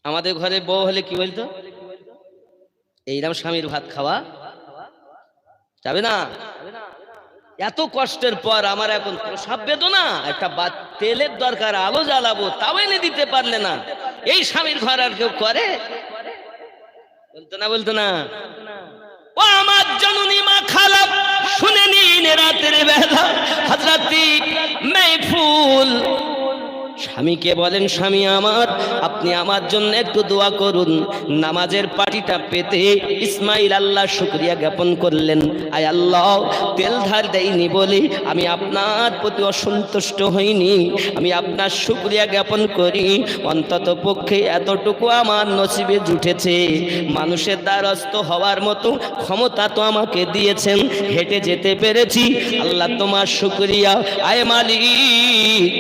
আমাদের ঘরে বউ হলে কি বলতো, এইরকম স্বামীর ভাত খাওয়া যাবে না। এত কষ্টের পর আমার এখন প্রসাব বেদনা, একটা তেলের দরকার, আলো জ্বালাবো, তাও এনে দিতে পারলে না। এই স্বামীর ঘর আর কেউ করে? বলতো না। ও আমার জননী মা খালা, শুনে নিন রাতের বেলা হযরত মাহফুল স্বামীকে বলেন, স্বামী আমার আপনি আমার জন্য একটু দোয়া করুন। নামাজের পাটিটা পেতে ইসমাইল আল্লাহ শুকরিয়া জ্ঞাপন করলেন, আয় আল্লাহ তেল ধার দেয়নি বলে আমি আপনার প্রতি অসন্তুষ্ট হইনি, আমি আপনার শুকরিয়া জ্ঞাপন করি। অন্তত পক্ষে এতটুকু আমার নসিবে জুটেছে, মানুষের দ্বারস্থ হওয়ার মতো ক্ষমতা তো আমাকে দিয়েছেন, হেঁটে যেতে পেরেছি। আল্লাহ তোমার শুকরিয়া। আয় মালিক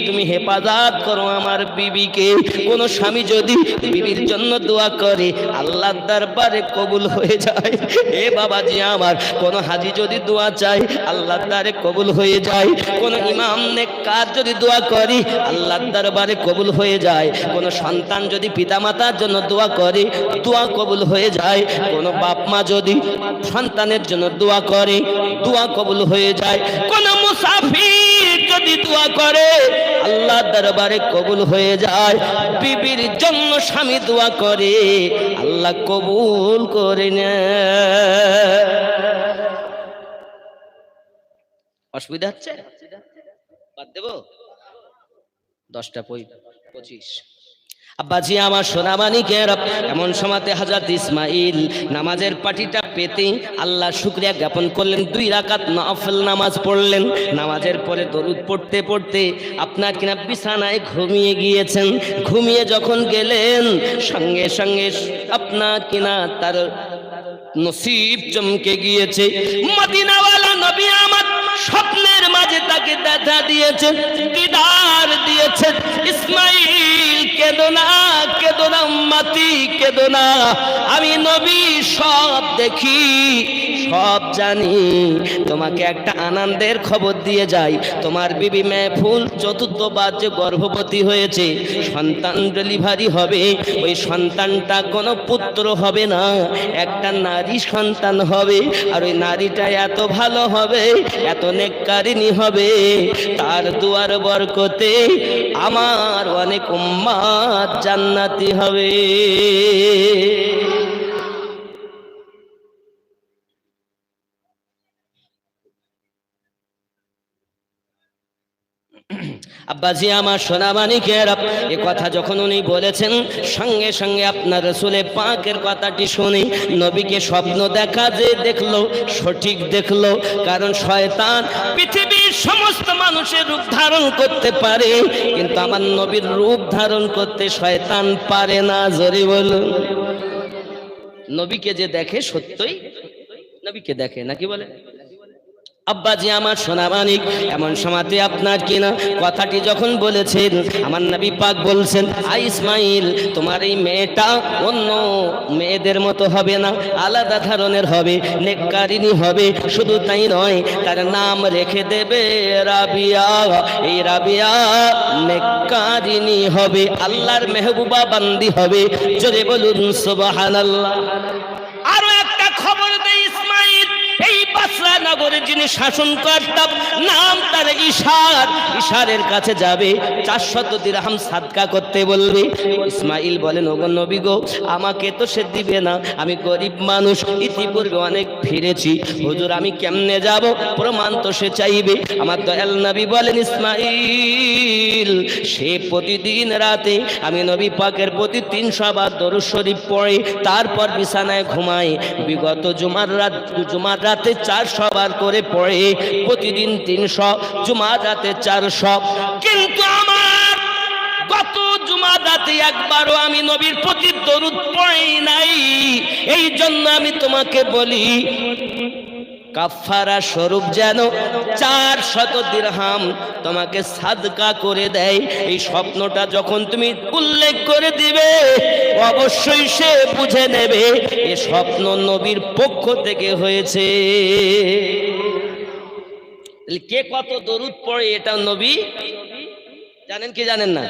তুমি হেফাজত করো আমার বিবিকে। কোন স্বামী যদি বিবির জন্য দোয়া করে আল্লাহর দরবারে কবুল হয়ে যায়। এ বাবাজি আমার, কোন হাজি যদি দোয়া চায় আল্লাহর দরবারে কবুল হয়ে যায়। কোন ইমাম নেককার যদি দোয়া করে আল্লাহর দরবারে কবুল হয়ে যায়। কোন সন্তান যদি পিতামাতার জন্য দোয়া করে দোয়া কবুল হয়ে যায়। কোন বাপ মা যদি সন্তানের জন্য দোয়া করে দোয়া কবুল হয়ে যায়। কোন মুসাফির যদি দোয়া করে আল্লাহর দরবারে কবুল হয়ে যায়। বিবির জন্য স্বামী দোয়া করে আল্লাহ কবুল করে নেয়। অসুবিধা হচ্ছে? বাদ দেব? 10:25। আব্বাজি আমার সোনামানিকের, এমন সময়তে হযরত ইসমাইল নামাজের পাটিটা পেতে আল্লাহ শুকরিয়া জ্ঞাপন করলেন। 2 রাকাত নফল নামাজ পড়লেন। নামাজের পরে দরুদ পড়তে পড়তে আপনার কিনা বিছানায় ঘুমিয়ে গিয়েছেন। ঘুমিয়ে যখন গেলেন সঙ্গে সঙ্গে আপনার কিনা তার নসিব চমকে গিয়েছে। মদিনাওয়ালা নবী আমার স্বপ্নের মাঝে তাকে দেখা দিয়েছেন, দিদার দিয়েছেন। ইসমাইল কেঁদো না, কেঁদো না উম্মতি, কেঁদো না। আমি নবী সব দেখি, সব জানি। তোমাকে একটা আনন্দের খবর দিয়ে যাই, তোমার বিবি মাহফুল 4বার যে গর্ভবতী হয়েছে, সন্তান ডেলিভারি হবে। ওই সন্তানটা কোনো পুত্র হবে না, একটা নারী সন্তান হবে। আর ওই নারীটা এত ভালো হবে, এত নেককারিনী হবে, তার দুয়ার বরকতে আমার অনেক উম্মাত জান্নাতি হবে। আব্বাজি আমার সোনামানিকের, এ কথা যখন উনি বলেছেন সঙ্গে সঙ্গে আপনার রাসূলে পাকের কথাটি শুনে নবীকে স্বপ্ন দেখা যে দেখলো, সঠিক দেখলো। কারণ শয়তান পৃথিবীর সমস্ত মানুষের রূপ ধারণ করতে পারে, কিন্তু আমার নবীর রূপ ধারণ করতে শয়তান পারে না। জোরে বলুন। নবীকে যে দেখে সত্যই নবীকে দেখে, নাকি বলে? আব্বাজি আমার সোনামানিক, এমন সময়তে আপনার কিনা কথাটি যখন বলেছেন আমার নবী পাক বলছেন, আই ইসমাইল তোমার এই মেয়েটা অন্য মেয়েদের মতো হবে না, আলাদা ধরনের হবে, নেককারিনী হবে। শুধু তাই নয়, তার নাম রেখে দেবে রাবিয়া। এই রাবিয়া নেককারিনী হবে, আল্লাহর মেহবুবা বান্দি হবে। জোরে বলুন সুবহানাল্লাহ। আরো একটা খবর দেই, ইসমাইল এই বাসরা নগরে যিনি শাসন করতেন নাম তার ইশার। ইশারের কাছে যাবে, 400 দিরহাম সাদকা করতে বলবে। ইসমাইল বলেন, ওগো নবী গো, আমাকে তো সে দিবে না, আমি গরিব মানুষ, ইতিপূর্বে অনেক ফিরেছি, হুজুর আমি কেমনে যাব? প্রমাণ তো সে চাইবে। আমার দয়াল নবী বলেন, ইসমাইল সে প্রতিদিন রাতে আমি নবী পাকের প্রতি 300 বার দরুদ শরীফ পড়ে তারপর বিছানায় ঘুমায়। বিগত জুমার রাতে 400 বার করে পড়ে, প্রতিদিন 300, জুমার রাতে 400। কিন্তু আমার গত জুমার রাতে একবারও আমি নবীর প্রতি দরুদ পড়ি নাই। এই জন্য আমি তোমাকে বলি কাফারা স্বরূপ যেন 400 দিরহাম তোমাকে সাদকা করে দেয়। এই স্বপ্নটা যখন তুমি উল্লেখ করে দিবে অবশ্যই সে বুঝে নেবে এই স্বপ্ন নবীর পক্ষ থেকে হয়েছে। কে কত দরুদ পড়ে এটা নবী জানেন কি জানেন না?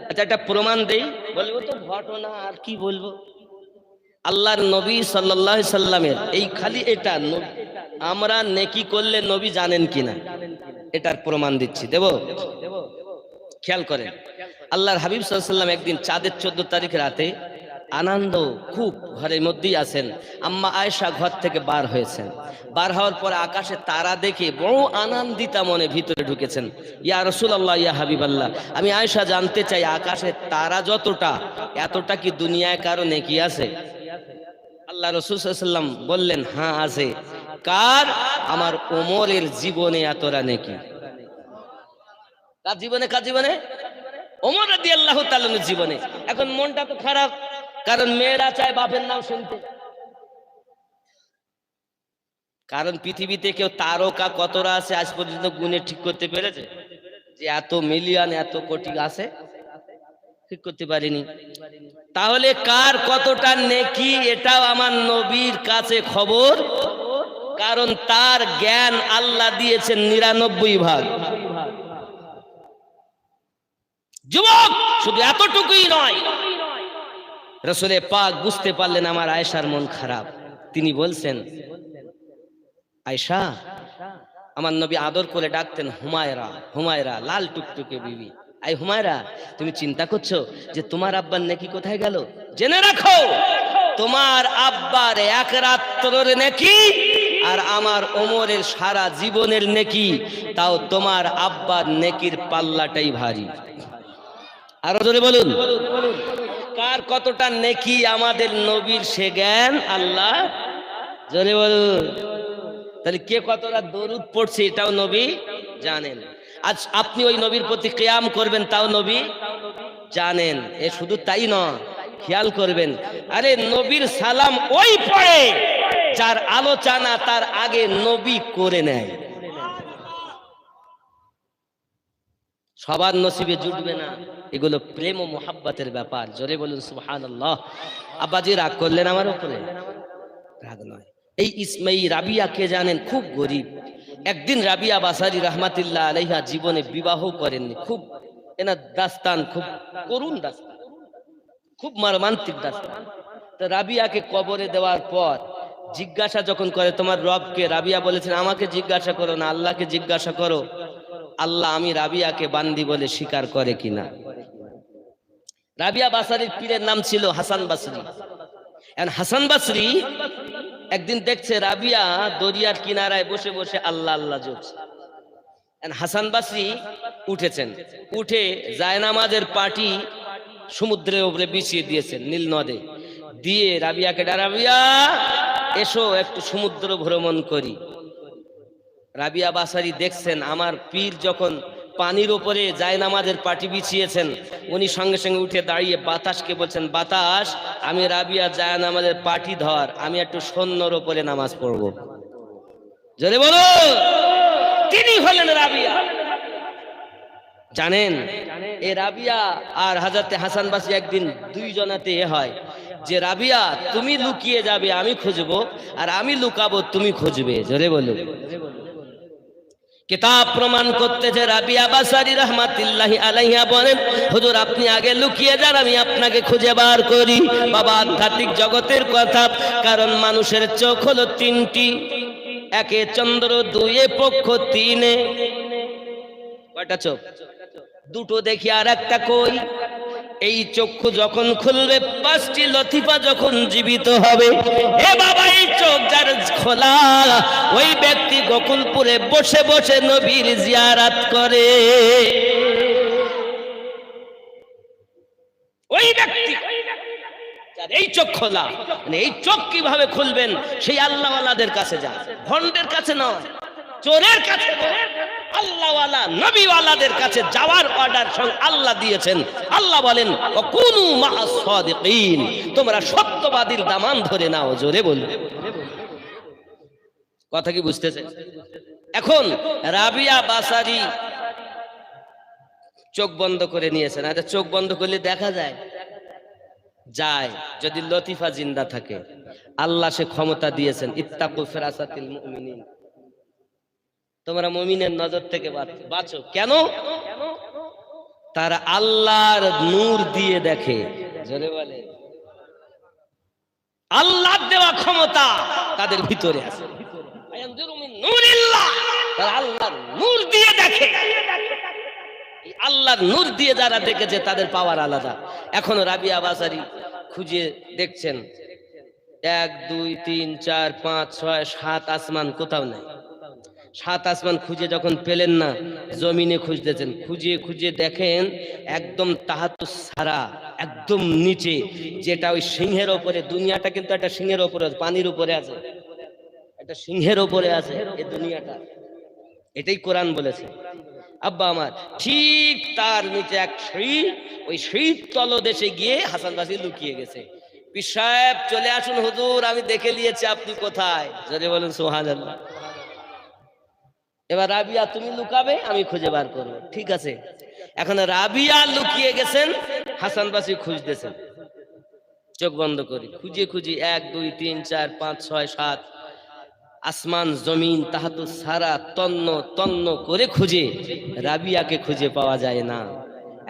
আচ্ছা একটা প্রমাণ দেই, বলবো তো ঘটনা আর কি বলবো। আল্লাহর নবী সাল্লাল্লাহু আলাইহি সাল্লামের এই খালি এটা আমরা নেকি করলে নবী জানেন কিনা এটার প্রমাণ দিচ্ছি, দেব? খেয়াল করেন, আল্লাহর হাবিব সাল্লাল্লাহু আলাইহি সাল্লাম একদিন চাঁদের 14 তারিখ রাতে আনন্দ খুব ঘরের মধ্যেই আছেন। আম্মা আয়েশা ঘর থেকে বার হয়েছেন। বার হওয়ার পর আকাশে তারা দেখে বড় আনন্দিতা মনে ভিতরে ঢুকেছেন। ইয়া রাসূলুল্লাহ, ইয়া হাবিবাল্লাহ, আমি আয়েশা জানতে চাই আকাশে তারা যতটা এতটা কি দুনিয়ায় কারো নেকি আছে? আল্লাহ রাসূল সাল্লাল্লাহু আলাইহি সাল্লাম বললেন, হ্যাঁ আছে। কার? আমার ওমরের জীবনে এতটা নেকি। কার জীবনে? কার জীবনে? ওমর রাদিয়াল্লাহু তাআলার জীবনে। এখন মনটা তো খারাপ, কারণ মেয়েরা চায় বাপের নাম শুনতে। কারণ পৃথিবীতে কেউ তারকা কতটা আছে আজ পর্যন্ত গুণে ঠিক করতে পেরেছে? যে এত মিলিয়ন এত কোটি আছে, ঠিক করতে পারিনি। তাহলে কার কতটা নেকি এটাও আমার নবীর কাছে খবর, কারণ তার জ্ঞান আল্লাহ দিয়েছেন 99 ভাগ। যুবক শুধু এতটুকুই নয়, রাসূলে পাক বুঝতে পারলেন আমার আয়েশার মন খারাপ। তিনি বলছেন, আয়েশা, আমার নবী আদর করে ডাকতেন হুমায়রা, হুমায়রা, লাল টুকটুকে বিবি। আই হুমায়রা, তুমি চিন্তা করছো যে তোমার আব্বার নেকি কোথায় গেল? জেনে রাখো তোমার আব্বার এক রাত্রের নেকি আর আমার ওমরের সারা জীবনের নেকি, তাও তোমার আব্বার নেকির পাল্লাটাই ভারী। আরো জোরে বলুন, কার কতটা নেকি আমাদের নবীর সে জ্ঞান আল্লাহ। জোরে বলুন। তাহলে কে কতটা দরুদ পড়ছে এটাও নবী জানেন। আজ আপনি ওই নবীর প্রতি কিয়াম করবেন, তাও নবী জানেন। এ শুধু তাই নয়, খেয়াল করবেন, আরে নবীর সালাম ওই পড়ে যার আলোচনা তার আগে নবী করে নেয়। সবার নসিবে জুটবে না, এগুলো প্রেম ও মোহাব্বতের ব্যাপার। জোরে বলুন সুবহানাল্লাহ। আব্বাজি রাগ করলেন আমার উপরে? রাগ নয়। এই ইসমাইল রাবিয়া কে জানেন? খুব গরিব। একদিন রাবিয়া বাসারি রহমাতুল্লাহ আলাইহা জীবনে বিবাহ করেননি। খুব এনার দাস্তান খুব করুণ দাস্তান, খুব মর্মান্তিক দাস্তান। তো রাবিয়াকে কবরে দেওয়ার পর জিজ্ঞাসা যখন করে তোমার রবকে, রাবিয়া বলেছেন আমাকে জিজ্ঞাসা করো না, আল্লাহকে জিজ্ঞাসা করো আল্লাহ আমি রাবিয়াকে বান্দি বলে স্বীকার করে কিনা। রাবিয়া বাসারির পীরের নাম ছিল হাসান বাসরি। হাসান বাসরি একদিন দেখছে রাবিয়া দরিয়ার কিনারায় বসে বসে আল্লাহ আল্লাহ জপছে। হাসান বাসরি উঠেছেন, উঠে জায়নামাজের পাটি সমুদ্রের উপরে বিছিয়ে দিয়েছেন, নীল নদে দিয়ে রাবিয়াকে রাবিয়া এসো একটু সমুদ্র ভ্রমণ করি। রাবিয়া বাসারি দেখছেন আমার পীর যখন পানির উপরে জায়নামাজের পাটি বিছিয়েছেন, উনি সঙ্গে সঙ্গে উঠে দাঁড়িয়ে বাতাসকে বলছেন, বাতাস আমি রাবিয়া জায়নামাজের পাটি ধর, আমি একটু সৈন্যর উপরে নামাজ পড়বো। জোরে বলো। তিনি হলেন রাবিয়া। জানেন এ রাবিয়া আর হযরতে হাসান বাসরি একদিন দুইজনাতে হয় যে রাবিয়া তুমি লুকিয়ে যাবে আমি খুঁজবো, আর আমি লুকাবো তুমি খুঁজবে। জোরে বলো। কিতাব প্রমাণ করতেছে রাবিয়া বাসারি রহমাতুল্লাহি আলাইহা বলেন, হুজুর আপনি আগে লুকিয়ে যান, আমি আপনাকে খুঁজে বার করি। বাবা আধ্যাত্মিক জগতের কথা, কারণ মানুষের চোখ হলো তিনটি, একে চন্দ্র, দুয়ে পক্ষ, তিনে কয়টা চোখ? দুটো দেখি আর একটা কই। এই চক্ষু যখন খুলবে পাঁচটি লতিফা যখন জীবিত হবে। হে বাবা এই চোখ যার খোলা ওই ব্যক্তি গোকুলপুরে বসে বসে নবীর জিয়ারত করে। ওই ব্যক্তি যার এই চোখ খোলা, মানে এই চোখ কিভাবে খুলবেন? সেই আল্লাহওয়ালাদের কাছে যান, ভণ্ডের কাছে নয়, চোরের কাছে। আল্লাহওয়ালা নবীওয়ালাদের কাছে যাওয়ার অর্ডার আল্লাহ দিয়েছেন। আল্লাহ বলেন ওয়াকুনু মাআস সাদিকিন, তোমরা সত্যবাদীর দামান ধরে নাও। জোরে বলবে, কথা কি বুঝতেছে? এখন রাবিয়া বাসারি চোখ বন্ধ করে নিয়েছেন। আচ্ছা, চোখ বন্ধ করলে দেখা যায়? যায়, যদি লতিফা জিন্দা থাকে। আল্লাহ সে ক্ষমতা দিয়েছেন, ইত্তাকু ফিরাসাতিল মুমিনিন, তোমরা মুমিনের নজর থেকে বাঁচো। কেন? তারা আল্লাহর নূর দিয়ে দেখে। জোরে বলে, আল্লাহর দেওয়া ক্ষমতা তাদের ভিতরে আছে। তারা আল্লাহর নূর দিয়ে দেখে। আল্লাহর নূর দিয়ে যারা দেখেছে তাদের পাওয়ার আলাদা। এখনো রাবিয়া বাসারি খুঁজে দেখছেন, 1 2 3 4 5 6 7 আসমান কোথাও নাই। 7 আসমান খুঁজে যখন পেলেন না, জমিনে খুঁজতেছেন। খুঁজে খুঁজে দেখেন একদম তাহাতুস সারা, একদম নিচে, যেটা ওই সিংহের উপরে। দুনিয়াটা কিন্তু একটা সিংহের উপরে, পানির উপরে আছে, একটা সিংহের উপরে আছে এই দুনিয়াটা। এটাই কোরআন বলেছে। আব্বা আমার, ঠিক তার নিচে এক শীত, ওই শীত তলদেশে গিয়ে হাসান বাসরি লুকিয়ে গেছে। পীর সাহেব চলে আসুন হুজুর, আমি দেখে নিয়েছি আপনি কোথায়। জোরে বলুন সুবহানাল্লাহ। এবার রাবিয়া তুমি লুকাবে, আমি খুঁজে বার করবো। ঠিক আছে, এখন রাবিয়া লুকিয়ে গেছেন, হাসান বাসরি খুঁজতেছেন চোখ বন্ধ করে। খুঁজে খুঁজে 1 2 3 4 5 6 7 আসমান জমিন তাহাতুস সারা তন্ন তন্ন করে খুঁজে রাবিয়াকে খুঁজে পাওয়া যায় না।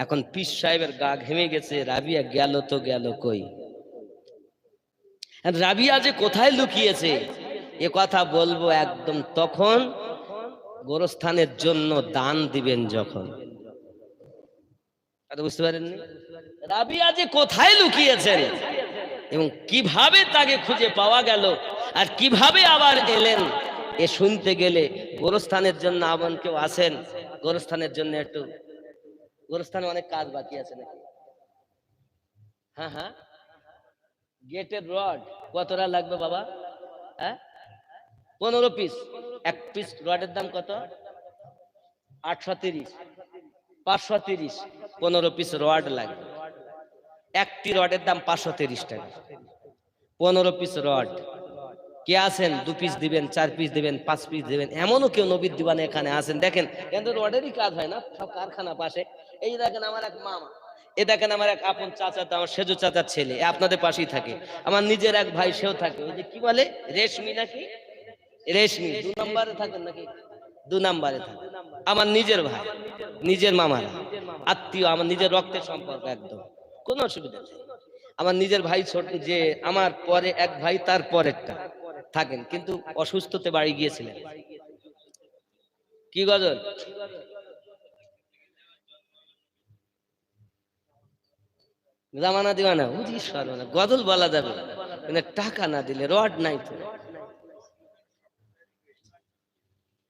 এখন পীর সাহেবের গা ঘেমে গেছে, রাবিয়া গেল তো গেল কই? রাবিয়া যে কোথায় লুকিয়েছে এ কথা বলবো একদম তখন গোরস্থানের জন্য দান দিবেন যখন। বুঝতে পারেননি রাবিয়া যে কোথায় লুকিয়েছেন এবং কিভাবে তাকে খুঁজে পাওয়া গেল আর কিভাবে আবার এলেন, এ শুনতে গেলে গোরস্থানের জন্য আমন কেউ আছেন? গোরস্থানের জন্য একটু, গোরস্থানে অনেক কাজ বাকি আছে নাকি? হ্যাঁ হ্যাঁ, গেটের রড কতটা লাগবে বাবা? হ্যাঁ, 15 পিস। 1 পিস রডের দাম কত? 830, 530, 15 পিস রড লাগবে। একটি রডের দাম 530 টাকা। 15 পিস রড। কে আছেন 2 পিস দিবেন, 4 পিস দিবেন, 5 পিস দিবেন? এমনও কেউ নবীর দিবানে এখানে আছেন? দেখেন, কিন্তু রডেরই কাজ হয় না, সব কারখানা পাশে। এই দেখেন আমার এক মামা, এ দেখেন আমার এক আপন চাচা, তো আমার সেজু চাচার ছেলে, আপনাদের পাশেই থাকে। আমার নিজের এক ভাই, সেও থাকে, ওই যে কি বলে রেশমি নাকি, রেশমি 2 নম্বরে থাকেন নাকি? 2 নম্বরে থাকে। আমার নিজের ভাই, নিজের মামারা, আত্মীয়, আমার নিজের রক্তের সম্পর্ক, একদম কোনো অসুবিধা নেই। আমার নিজের ভাই ছোট, যে আমার পরে এক ভাই, তার পরেরটা থাকেন, কিন্তু অসুস্থতে বাড়ি গিয়েছিলেন। কি গজল? জামানা দিওয়ানা, গজল বলা যাবে কিন্তু টাকা না দিলে রড নাই তো।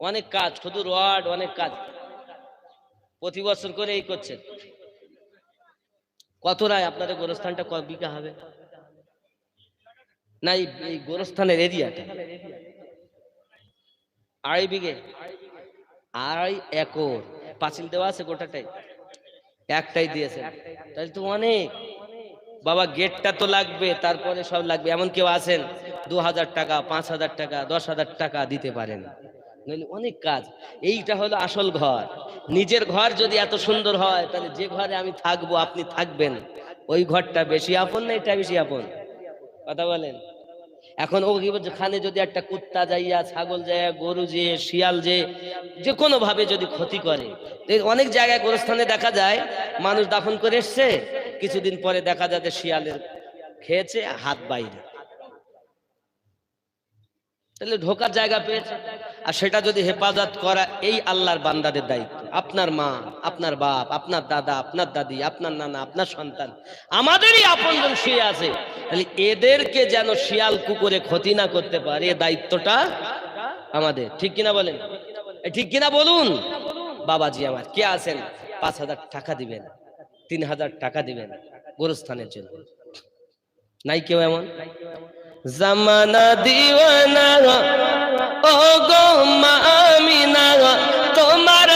অনেক কাজ, শুধু রড, অনেক কাজ প্রতি বছর করে এই করছেন। কত রায় আপনাদের গোরস্থানটা কত বিঘা হবে? না, এই গোরস্থানের এরিয়াটা 2.5 বিঘে, 2.5 একর। পাঁচিল দেওয়া আছে গোটাটাই? একটাই দিয়েছে, তাহলে তো অনেক বাবা। গেটটা তো লাগবে, তারপরে সব লাগবে। এমন কেউ আছেন 2000 টাকা, 5000 টাকা, 10,000 টাকা দিতে পারেন? অনেক কাজ। এইটা হলো আসল ঘর। নিজের ঘর যদি এত সুন্দর হয়, তাহলে যে ঘরে আমি থাকবো, আপনি থাকবেন, ওই ঘরটা বেশি আপন না এটা বেশি আপন? কথা বলেন। এখন ওখানে যদি একটা কুত্তা যাইয়া, ছাগল যাইয়া, গরু যে, শিয়াল যে কোনো ভাবে যদি ক্ষতি করে, অনেক জায়গায় গোরস্থানে দেখা যায় মানুষ দাফন করে এসছে, কিছুদিন পরে দেখা যায় যে শিয়ালের খেয়েছে, হাত বাইরে, তাহলে ঢোকার জায়গা পেয়েছে। আর সেটা যদি হেফাজত করা এই আল্লাহর বান্দাদের দায়িত্ব। আপনার মা, আপনার বাপ, আপনার দাদা, আপনার দাদি, আপনার নানা, আপনার সন্তান, আমাদেরই আপনজন শুয়ে আছে, তাহলে এদেরকে যেন শিয়াল কুকুরে ক্ষতি না করতে পারে, এই দায়িত্বটা আমাদের। ঠিক কিনা বলেন? ঠিক কিনা বলুন? বাবাজি আমার কে আছেন 5,000 টাকা দিবেন, 3,000 টাকা দিবেন গোরস্থানের জন্য? নাই কেউ এমন? জামানা দিওয়ানা ও গো মা আমিনা, তোমার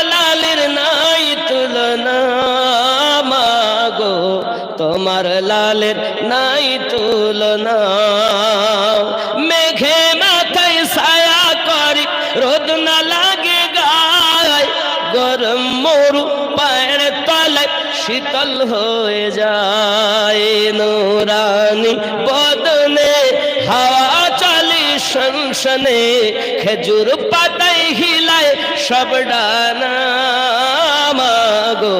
তোমার লালের নাই তুলনা। মেঘে মাথায় ছায়া করে রোদ না লাগে গায়, গরম মরু পায়ের তলায় শীতল হয়ে যায়। নূরানি বদনে হাওয়া চলে শনশনে, খেজুর পাতায় হিলায় সব ডানা। মাগো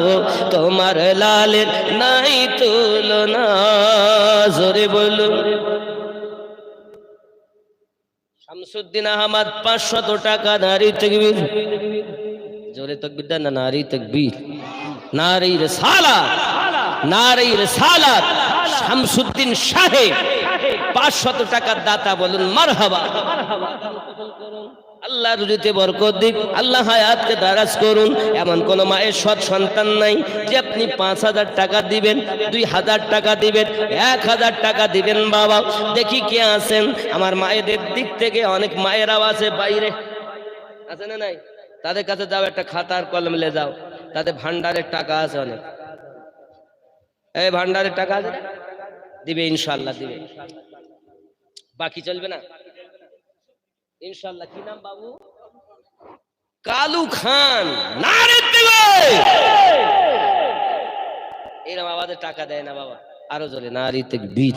তোমার লালের নাই তুলনা। জোরে বলুন। শামসুদ্দিন আহমদ 500 টাকা। নারী তাকবীর। জোরে তাকবীর দেন না। নারী তাকবীর, নারী রিসালাত, নারী রিসালাত। শামসুদ্দিন সাহেব 500 টাকার দাতা। বলুন মারহাবা। আল্লাহ রুজিতে বরকত দিক, আল্লাহ হায়াতকে দারাজ করুন। এমন কোন মায়ের সৎ সন্তান নাই যে আপনি 5000 টাকা দিবেন, 2000 টাকা দিবেন, 1000 টাকা দিবেন। বাবা দেখি কে আছেন আমার মায়েদের দিক থেকে? অনেক মায়েরাও আছে বাইরে, আছে না নাই? তাদের কাছে যাও, একটা খাতা আর কলম নিয়ে যাও। তাদের ভান্ডারের টাকা আছে অনেক। এই ভান্ডারের টাকা আছে, দিবে ইনশাআল্লাহ, দিবে। বাকি চলবে না ইনশাআল্লাহ। কি নাম বাবু? কালু খান। নারে দিবে। এরকম আওয়াজে টাকা দেয় না বাবা, আরো জোরে নারী তাকবীর।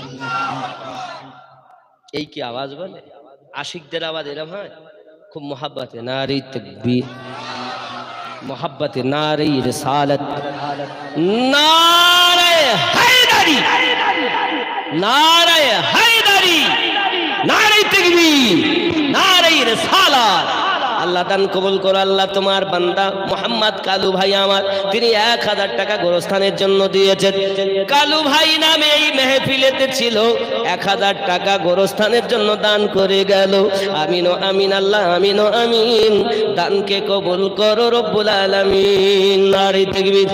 এই কি আওয়াজ বলে? আশিকদের আওয়াজ এরকম হয়, খুব মোহাব্বতে নারী তাকবীর, মোহাব্বতে নারী রিসালাত। নারে হায়দারি, নারে হায়দারি, নারী তাকবীর, নারী রিসালাত। আল্লাহ দান কবুল করো। আল্লাহ তোমার বান্দা মোহাম্মদ কালু ভাই আমার, তিনি 1000 টাকা গোরস্থানের জন্য দিয়েছেন। কালু ভাই নামে এই মেহফিলেতে ছিল, 1000 টাকা গোরস্থানের জন্য দান করে গেল। আমিন ও আমিন। আল্লাহ আমিন ও আমিন। দানকে কবুল করো রব্বুল আলামিন। নারী তাকবীর।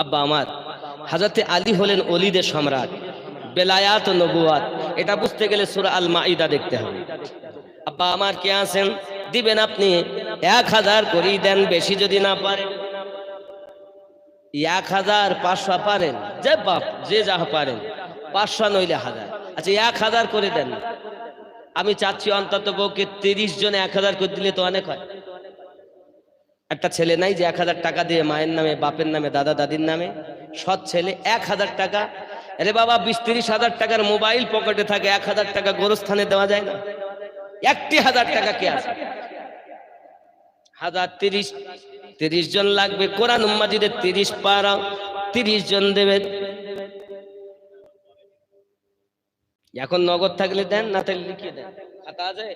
আব্বা আমার, হযরতে আলী হলেন ওলিদের সম্রাট, বেলায়াত ও নবুয়াত। এটা বুঝতে গেলে সূরা আল মাইদা দেখতে হবে। আব্বা আমার কে আছেন? দিবেন আপনি 1000 করেই দেন, বেশি যদি না পারেন 1500 পারেন, যে বাপ যে যা পারেন, 500 নইলে 1000। আচ্ছা 1000 করে দেন। আমি চাচ্ছি অন্তত বউকে 30 জনে 1000 করে দিলে তো অনেক হয়। একটা ছেলে নাই যে 1000 টাকা দিয়ে মায়ের নামে, বাপের নামে, দাদা দাদির নামে, সৎ ছেলে 1000 টাকা। আরে বাবা 20-30 হাজার টাকার মোবাইল পকেটে থাকে, 1000 টাকা গোরস্থানে দেওয়া যায় না? 1000 টাকা কে আছে? 30 জন লাগবে। কোরআন মাজিদের 30 পারা, 30 জন দেবে। এখন নগদ থাকলে দেন, না থাকলে লিখিয়ে দেন। খাতা আছে?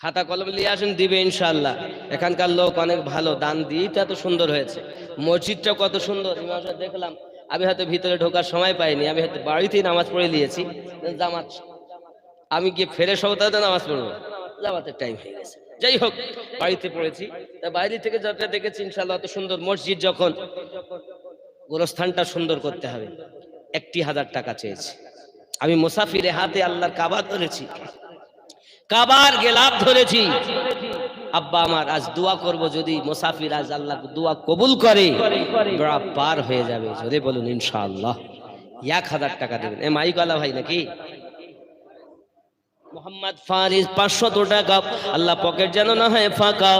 খাতা কলম নিয়ে আসুন, দিবে ইনশাআল্লাহ। এখানকার লোক অনেক ভালো, দান দিয়ে তো এত সুন্দর হয়েছে। মসজিদটা কত সুন্দর। ইমাম সাহেব দেখলাম, আমি হয়তো ভিতরে ঢোকার সময় পাইনি, আমি হয়তো বাড়িতেই নামাজ পড়ে নিয়েছি। জামাত আমি গিয়ে ফেরে সবটাতে নামাজ পড়বো, জামাতের টাইম হয়ে গেছে। যাই হোক, বাড়িতে পড়েছি। তা বাইরে থেকে যতটা দেখেছি ইনশাআল্লাহ অত সুন্দর মসজিদ। যখন গোরস্থানটা সুন্দর করতে হবে, 1000 টাকা চেয়েছি। আমি মুসাফিরে হাতে আল্লাহর কাবা ধরেছি, কাবার গেলাপ ধরেছি। আব্বা আমার আজ দোয়া করব, যদি মুসাফির আজ আল্লাহ দোয়া কবুল করে বেড়া পার হয়ে যাবে। যদি বলুন ইনশাআল্লাহ। 1000 টাকা দেবেন। এ মাইকওয়ালা ভাই নাকি? মোহাম্মদ ফারিস 500 টাকা। আল্লাহ পকেট যেন না হয় ফাঁকা,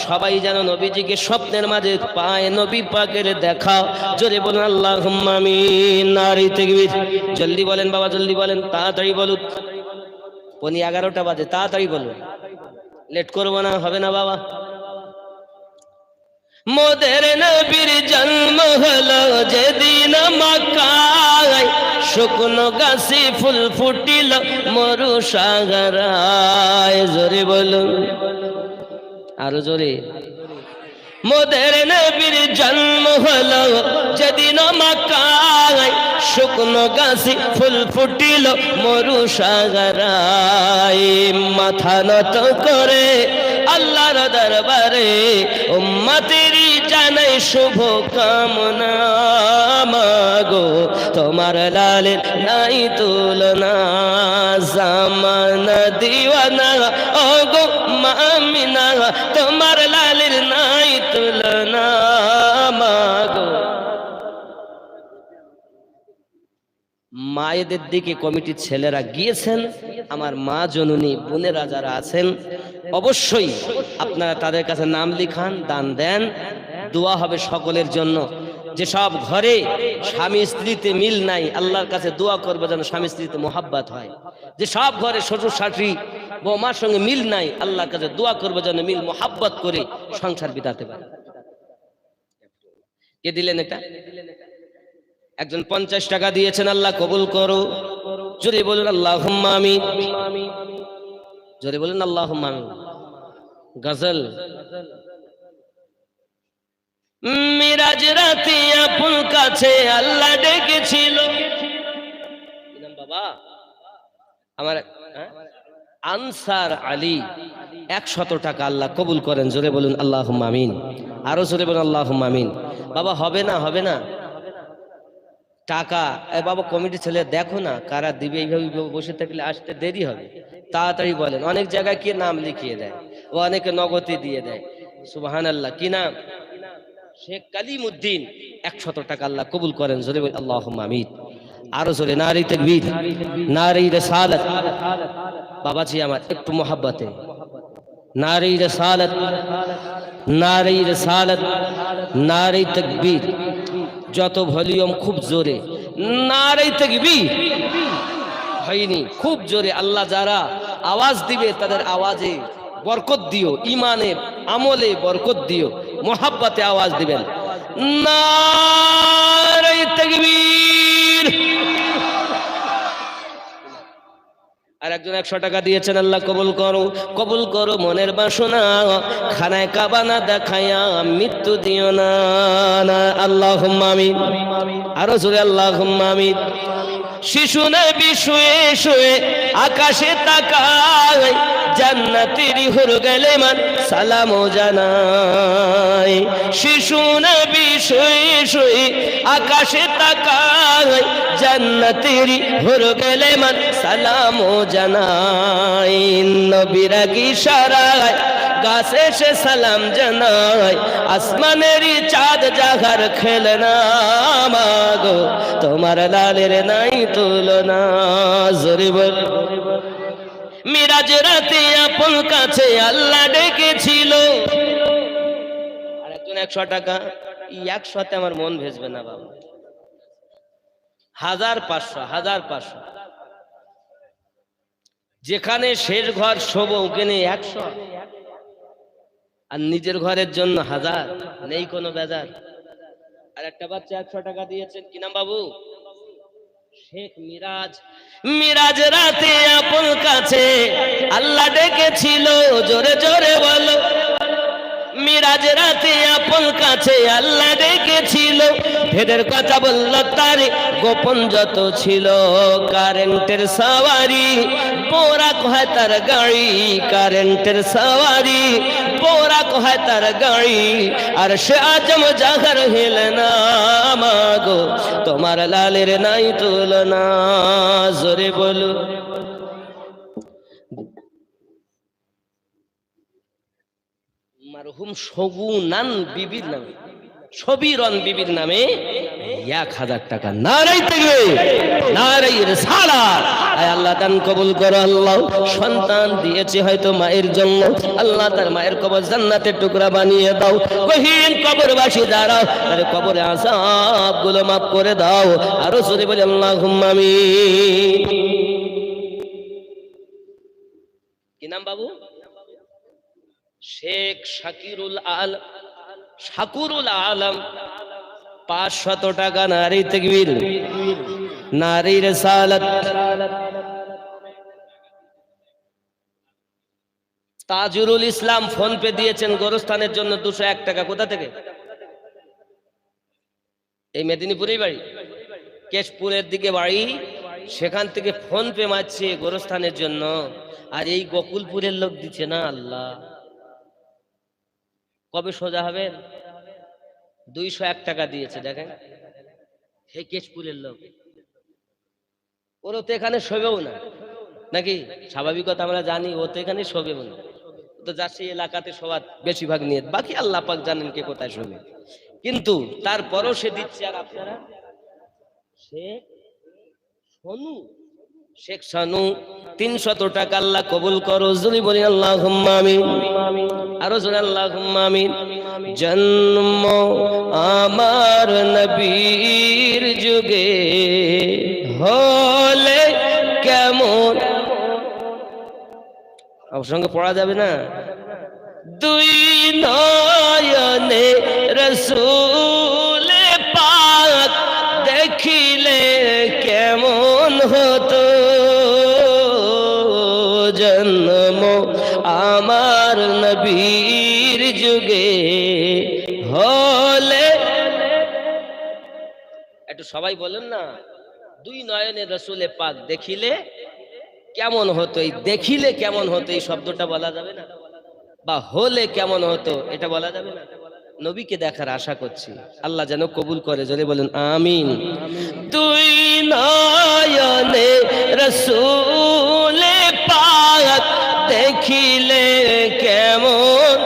সবাই যেন নবীজিকে স্বপ্নের মাঝে পায়, নবী পাকের দেখা। জোরে বলুন আল্লাহুম্মা আমিন। নারী তাকবীর। জলদি বলেন বাবা, জলদি বলেন, তাড়াতাড়ি বলুন। 11টা বাজে, তাড়াতাড়ি বলুন, লেট করবো না, হবে না বাবা। মোদের নবীর জন্ম হলো যেদিন মক্কায়, শুকনো গাছে ফুল ফুটিল মরু সাগরায়। জোরে বলুন, আরো জোরে। মোদের নবীর জন্ম হলো যেদিন মক্কায়, শুকনো গাছে ফুল ফুটিল মরু সাগরায়। মাথা নত করে আল্লাহর দরবারে উম্মতেরই জানাই শুভ কামনা। মাগো তোমার লালের নাই তুলনা, জামানা দিওয়ানা ও গো মামিনা, তোমার লালের নাই তুলনা। মাগো মায়েদের দিকে কমিটির ছেলেরা গিয়েছেন। আমার মা জননী বোনেরা যারা আছেন অবশ্যই আপনারা তাদের কাছে নাম লিখান, দান দেন, দোয়া হবে সকলের জন্য। যেসব ঘরে স্বামী স্ত্রীতে মিল নাই, আল্লাহর কাছে দোয়া করবে যেন স্বামী স্ত্রীতে মোহাব্বত হয়। যেসব ঘরে শ্বশুর শাশুড়ি বৌমার সঙ্গে মিল নাই, আল্লাহর কাছে দোয়া করবে যেন মিল মোহাব্বত করে সংসার বিতাতে পারে। কে দিলেন এটা? একজন 50 টাকা দিয়েছেন, আল্লাহ কবুল করো। জোরে বলুন আল্লাহুম্মা আমিন। জোরে বলুন আল্লাহুম্মা আমিন। গজল। মিরাজ রাতে আপন কাছে আল্লাহ ডেকেছিল। বাবা আমার আনসার আলী 100 টাকা আল্লাহ কবুল করেন। জোরে বলুন আল্লাহুম্মা আমিন। আরো জোরে বলুন আল্লাহুম্মা আমিন। বাবা হবে না, হবে না টাকা। বাবা কমিটি ছেলে দেখো না কারা দিবে, এইভাবে বসে থাকলে আসতে দেরি হবে, তাড়াতাড়ি বলেন। অনেক জায়গায় কি নাম লিখিয়ে দেয়, ও অনেকে নগদে দিয়ে দেয়। সুবহানাল্লাহ। কি নাম? শেখ কালিমউদ্দিন। 100 টাকা আল্লাহ কবুল করেন। জোরে বলুন আল্লাহুম্মা আমিন। আরো জোরে নারী তাকবীর, নারী রিসালাত। বাবাজি আমার একটু মোহাব্বতে নারী রিসালাত, নারী রিসালাত, নারী তাকবীর। যত ভলিউম খুব জোরে নারী তাকবীর হয়নি, খুব জোরে। আল্লাহ যারা আওয়াজ দিবে তাদের আওয়াজে বরকত দিও, ইমানে আমলে বরকত দিও, মোহাব্বতে আওয়াজ দিবেন। নারী তাকবীর। আর একজন 100 টাকা দিয়েছেন, আল্লাহ কবুল করো, কবুল করো মনের বাসনা। খানায় কাবা না দেখায়া মৃত্যু দিও না। আল্লাহুম্মা আমিন। আরো জোরে আল্লাহুম্মা আমিন। শিশু নবী শুয়ে শুয়ে আকাশে তাকায়, জান্নাতের হুর গেলেমান সালাম জানায়। শিশু নবী শুয়ে শুয়ে আকাশে তাকায়, জান্নাতের হুর গেলেমান সালাম জানায়। নবীর ইশারায় গাছে সে সালাম জানায়, আসমানের চাঁদ জাগার খেলনা মাগো, তোমার লালের নাই তুলনা। জোরে বল। মিরাজ রাতে আপন কাছে আল্লাহ ডেকেছিল। আর একজন 100 টাকা। 100তে আমার মন ভেজবে না বাবা। 1500, 1500। যেখানে শেষ ঘর শোবো ওখানে 100, আর নিজের ঘরের জন্য 1000, নেই কোনো বেজার। আর একটা বাচ্চা 100 টাকা দিয়েছেন। কি নাম বাবু? শেখ মিরাজ। মিরাজ রাতে আপন কাছে আল্লাহ ডেকেছিল। জোরে জোরে বলো। মিরাজ রাতে আপন কাছে আল্লাহ ডেকেছিল। ভেদের কথা বলল তারে গোপন যত ছিল। কারেন্টের সওয়ারি পোরা কয় তার গাড়ি, কারেন্টের সওয়ারি পোরা কয় তার গাড়ি। আর সে আজম জাগার হেলে না মাগো, তোমার লালের নাই তুলনা। জোরে বলো। মারহুম সগুনান বিবির নামে, সবিরন বিবির নামে 1000 টাকা। নারাই তাকবীর, নারাই রিসালাত। আয় আল্লাহ দান কবুল করো। আল্লাহ সন্তান দিয়েছে হয়তো মায়ের জন্য, আল্লাহ তার মায়ের কবর জান্নাতের টুকরা বানিয়ে দাও। গহীন কবরবাসী যারা, তার কবরে আযাব গুলো মাফ করে দাও। আরো জোরে বলি আল্লাহুম্মা আমিন। কি নাম বাবু? শেখ শাকিরুল আলম, শাকুরুল আলম। 500 টাকা। নারী তাকবীর, নারী রিসালাত। তাজুরুল ইসলাম ফোন পে দিয়েছেন গোরস্থানের জন্য 201 টাকা। কোথা থেকে? এই মেদিনীপুরেই বাড়ি, কেশপুরের দিকে বাড়ি, সেখান থেকে ফোন পে মারছে গোরস্থানের জন্য। আর এই গোকুলপুরের লোক দিচ্ছে না। আল্লাহ কবে সোজা হবে? 201 টাকা দিয়েছে। দেখেন হে কেশপুরের লোক, ওরা তো এখানে শোবেও না নাকি? স্বাভাবিকতা আমরা জানি, ও তো এখানে শোবেও না। তো যাচ্ছে এলাকাতে সবার বেশিরভাগ নিয়ে, বাকি আল্লাহ পাক জানেন কে কোথায় শোবে। কিন্তু তারপরও সে দিচ্ছে। আর আপনারা সে শানু, শেখ শানু 300 টাকা আল্লাহ কবুল করো, জোরে বলি আল্লাহুম্মা আমিন, আরো জোরে আল্লাহুম্মা আমিন। জন্ম আমার নবীর যুগে হলে কেমন, আমার সঙ্গে পড়া যাবে না? দুই নয়নে রসূল পাক দেখিলে কেমন হতো, জন্ম আমার নবীর যুগে হলে, একটু সবাই বলেন না, দুই নয়নে রসূল পাক দেখিলে কেমন হতো। এই দেখিলে কেমন হতো এই শব্দটা বলা যাবে না, বা হলে কেমন হতো এটা বলা যাবে না? নবীকে দেখার আশা করছি, আল্লাহ যেন কবুল করে, যদি বলেন আমিন। দুই নয়নে রসূল পাক দেখিলে কেমন,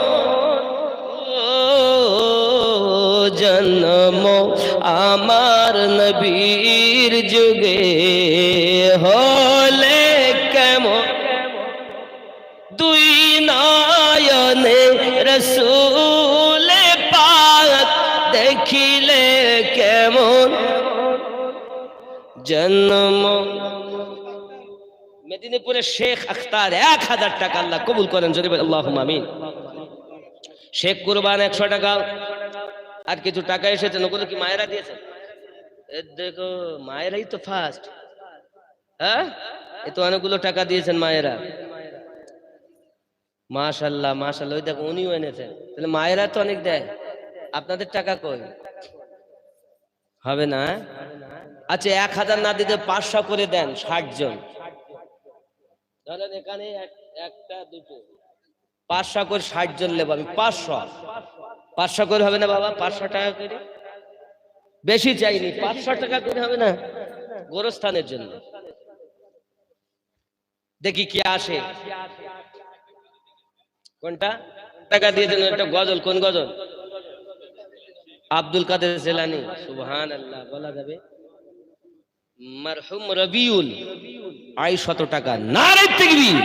জন্ম আমার নবীর যুগে হলে কেমন, দুই নয়নে রসূল পাক দেখিলে কেমন, জন্ম। মেদিনীপুরের শেখ আখতার 1000 টাকা আল্লাহ কবুল করেন, যদি আল্লাহুম্মা আমিন। শেখ কুরবান 100 টাকা, আর কিছু টাকা এসেছে, ওগুলো কি মায়েরা দিয়েছে? দেখো মায়েরাই তো ফার্স্ট, হ্যাঁ, এ তো অনেকগুলো টাকা দিয়েছেন মায়েরা, মাশাআল্লাহ মাশাআল্লাহ। ওই দেখো উনিও এনেছেন, তাহলে মায়েরা তো অনেক দেয়। আপনাদের টাকা কই? হবে না? আচ্ছা 1000 না দিতে 500 করে দেন, 60 জন ধরেন, এখানে একটা দুটো 500 করে 60 জন নেব আমি, 500 করে হবে না বাবা? 500 টাকা করে, বেশি চাইনি, 500 টাকা করে হবে না গোরস্থানের জন্য? দেখি কি আসে। কোনটা টাকা দিয়েছেন? একটা গজল, কোন গজল? আব্দুল কাদের জিলানী, সুবহানাল্লাহ, বলা যাবে? মারহুম রবিউল 250 টাকা, নারে তাকবীর।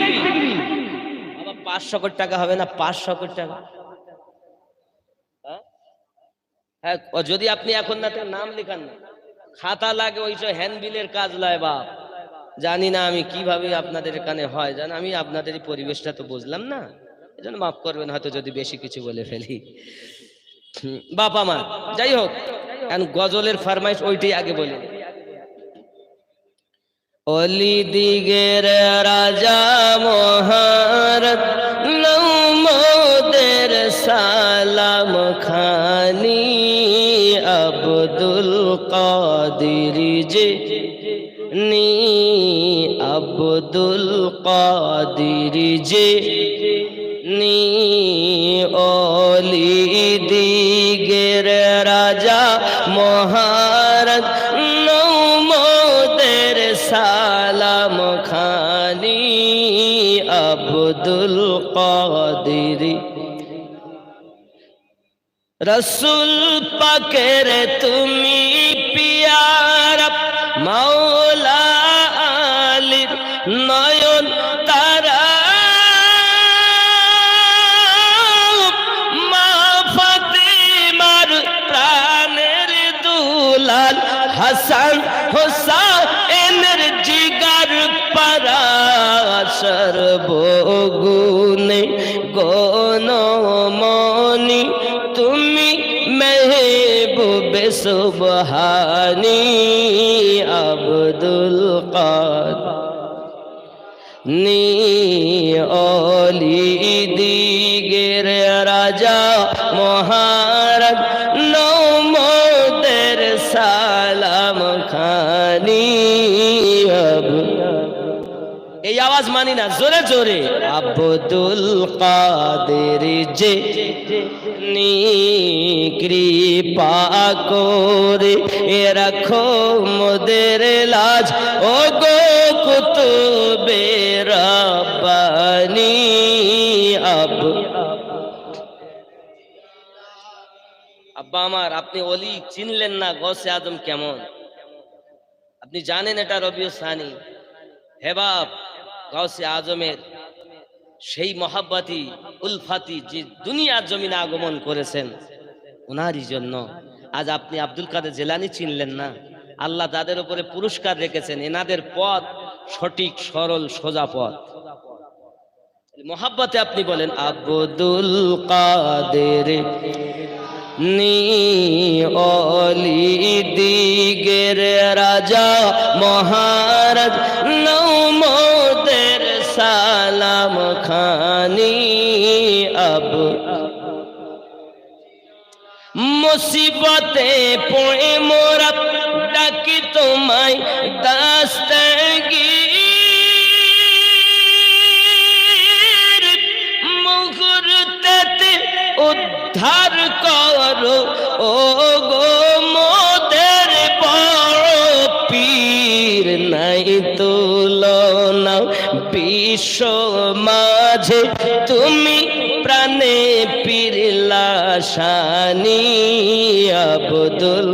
বাবা 500 কোটি টাকা হবে না? 500 কোটি টাকা, হ্যাঁ। যদি আপনি এখন না নাম লেখান না, খাতা লাগে, ওই সব হ্যান্ডবিলের কাজ লয় বাপ। জানি না আমি কিভাবে আপনাদের এখানে হয়, জান আমি আপনাদের পরিবেশটা তো বুঝলাম না, এই জন্য মাফ করবেন হয়তো যদি বেশি কিছু বলে ফেলি, বাপ আমার। যাই হোক, গজলের ফরমাইশ ওইটাই আগে বলি। অলি দিগের রাজা মহারত নৌমদের সালাম খানি, আব্দুল কাদির যে নি, আব্দুল কাদির যে নি, অলি দিগের রাজা মহারত নৌমদের সালাম খানি, আব্দুল কাদির। রসুল পাকের তুমি পিয়ারা, মাওলা আলীর নয়ন তারা, মা ফাতিমার প্রাণের দুলাল, হাসান হোসাইনের জিগার পারা, সর্বগুণে গণমনি তুমি মেহবুবে সুবহানি, আব্দুল কাদের নি, অলি দিগের রাজা মহারাজ নৌমদের সালাম খানি। এই আওয়াজ মানি না, জোরে জোরে। আব্দুল কাদের যে নি, কৃপা করে রাখো মোদের লাজ, ও গো কুতুবে রব্বানি। আব্বা আমার, আপনি অলি চিনলেন না গৌসে আজম কেমন? আপনি জানেন এটা রবিউল সানি, হে বাপ গাউসে আজমের সেই মহাব্বতি উলফাতি যে দুনিয়ার জমিনে আগমন করেছেন, ওনারই জন্য আজ আপনি আব্দুল কাদের জিলানী চিনলেন না। আল্লাহ তাদের উপরে পুরস্কার রেখেছেন, এনাদের পথ সঠিক সরল সোজা পথ। মহাব্বতে আপনি বলেন আব্দুল কাদের নি অলি দিগের রাজা মহারাজ নৌমদের সালাম খানি আব মুসিবতে পড়ে মোরা ডাকি তোমায় দাস্তাগীর মুহূর্তে উদ্ধার করো ও গো মোদের বড় পীর। নাই তুলনা বিশ্ব মাঝে তুমি প্রাণে পীর লাশানি আব্দুল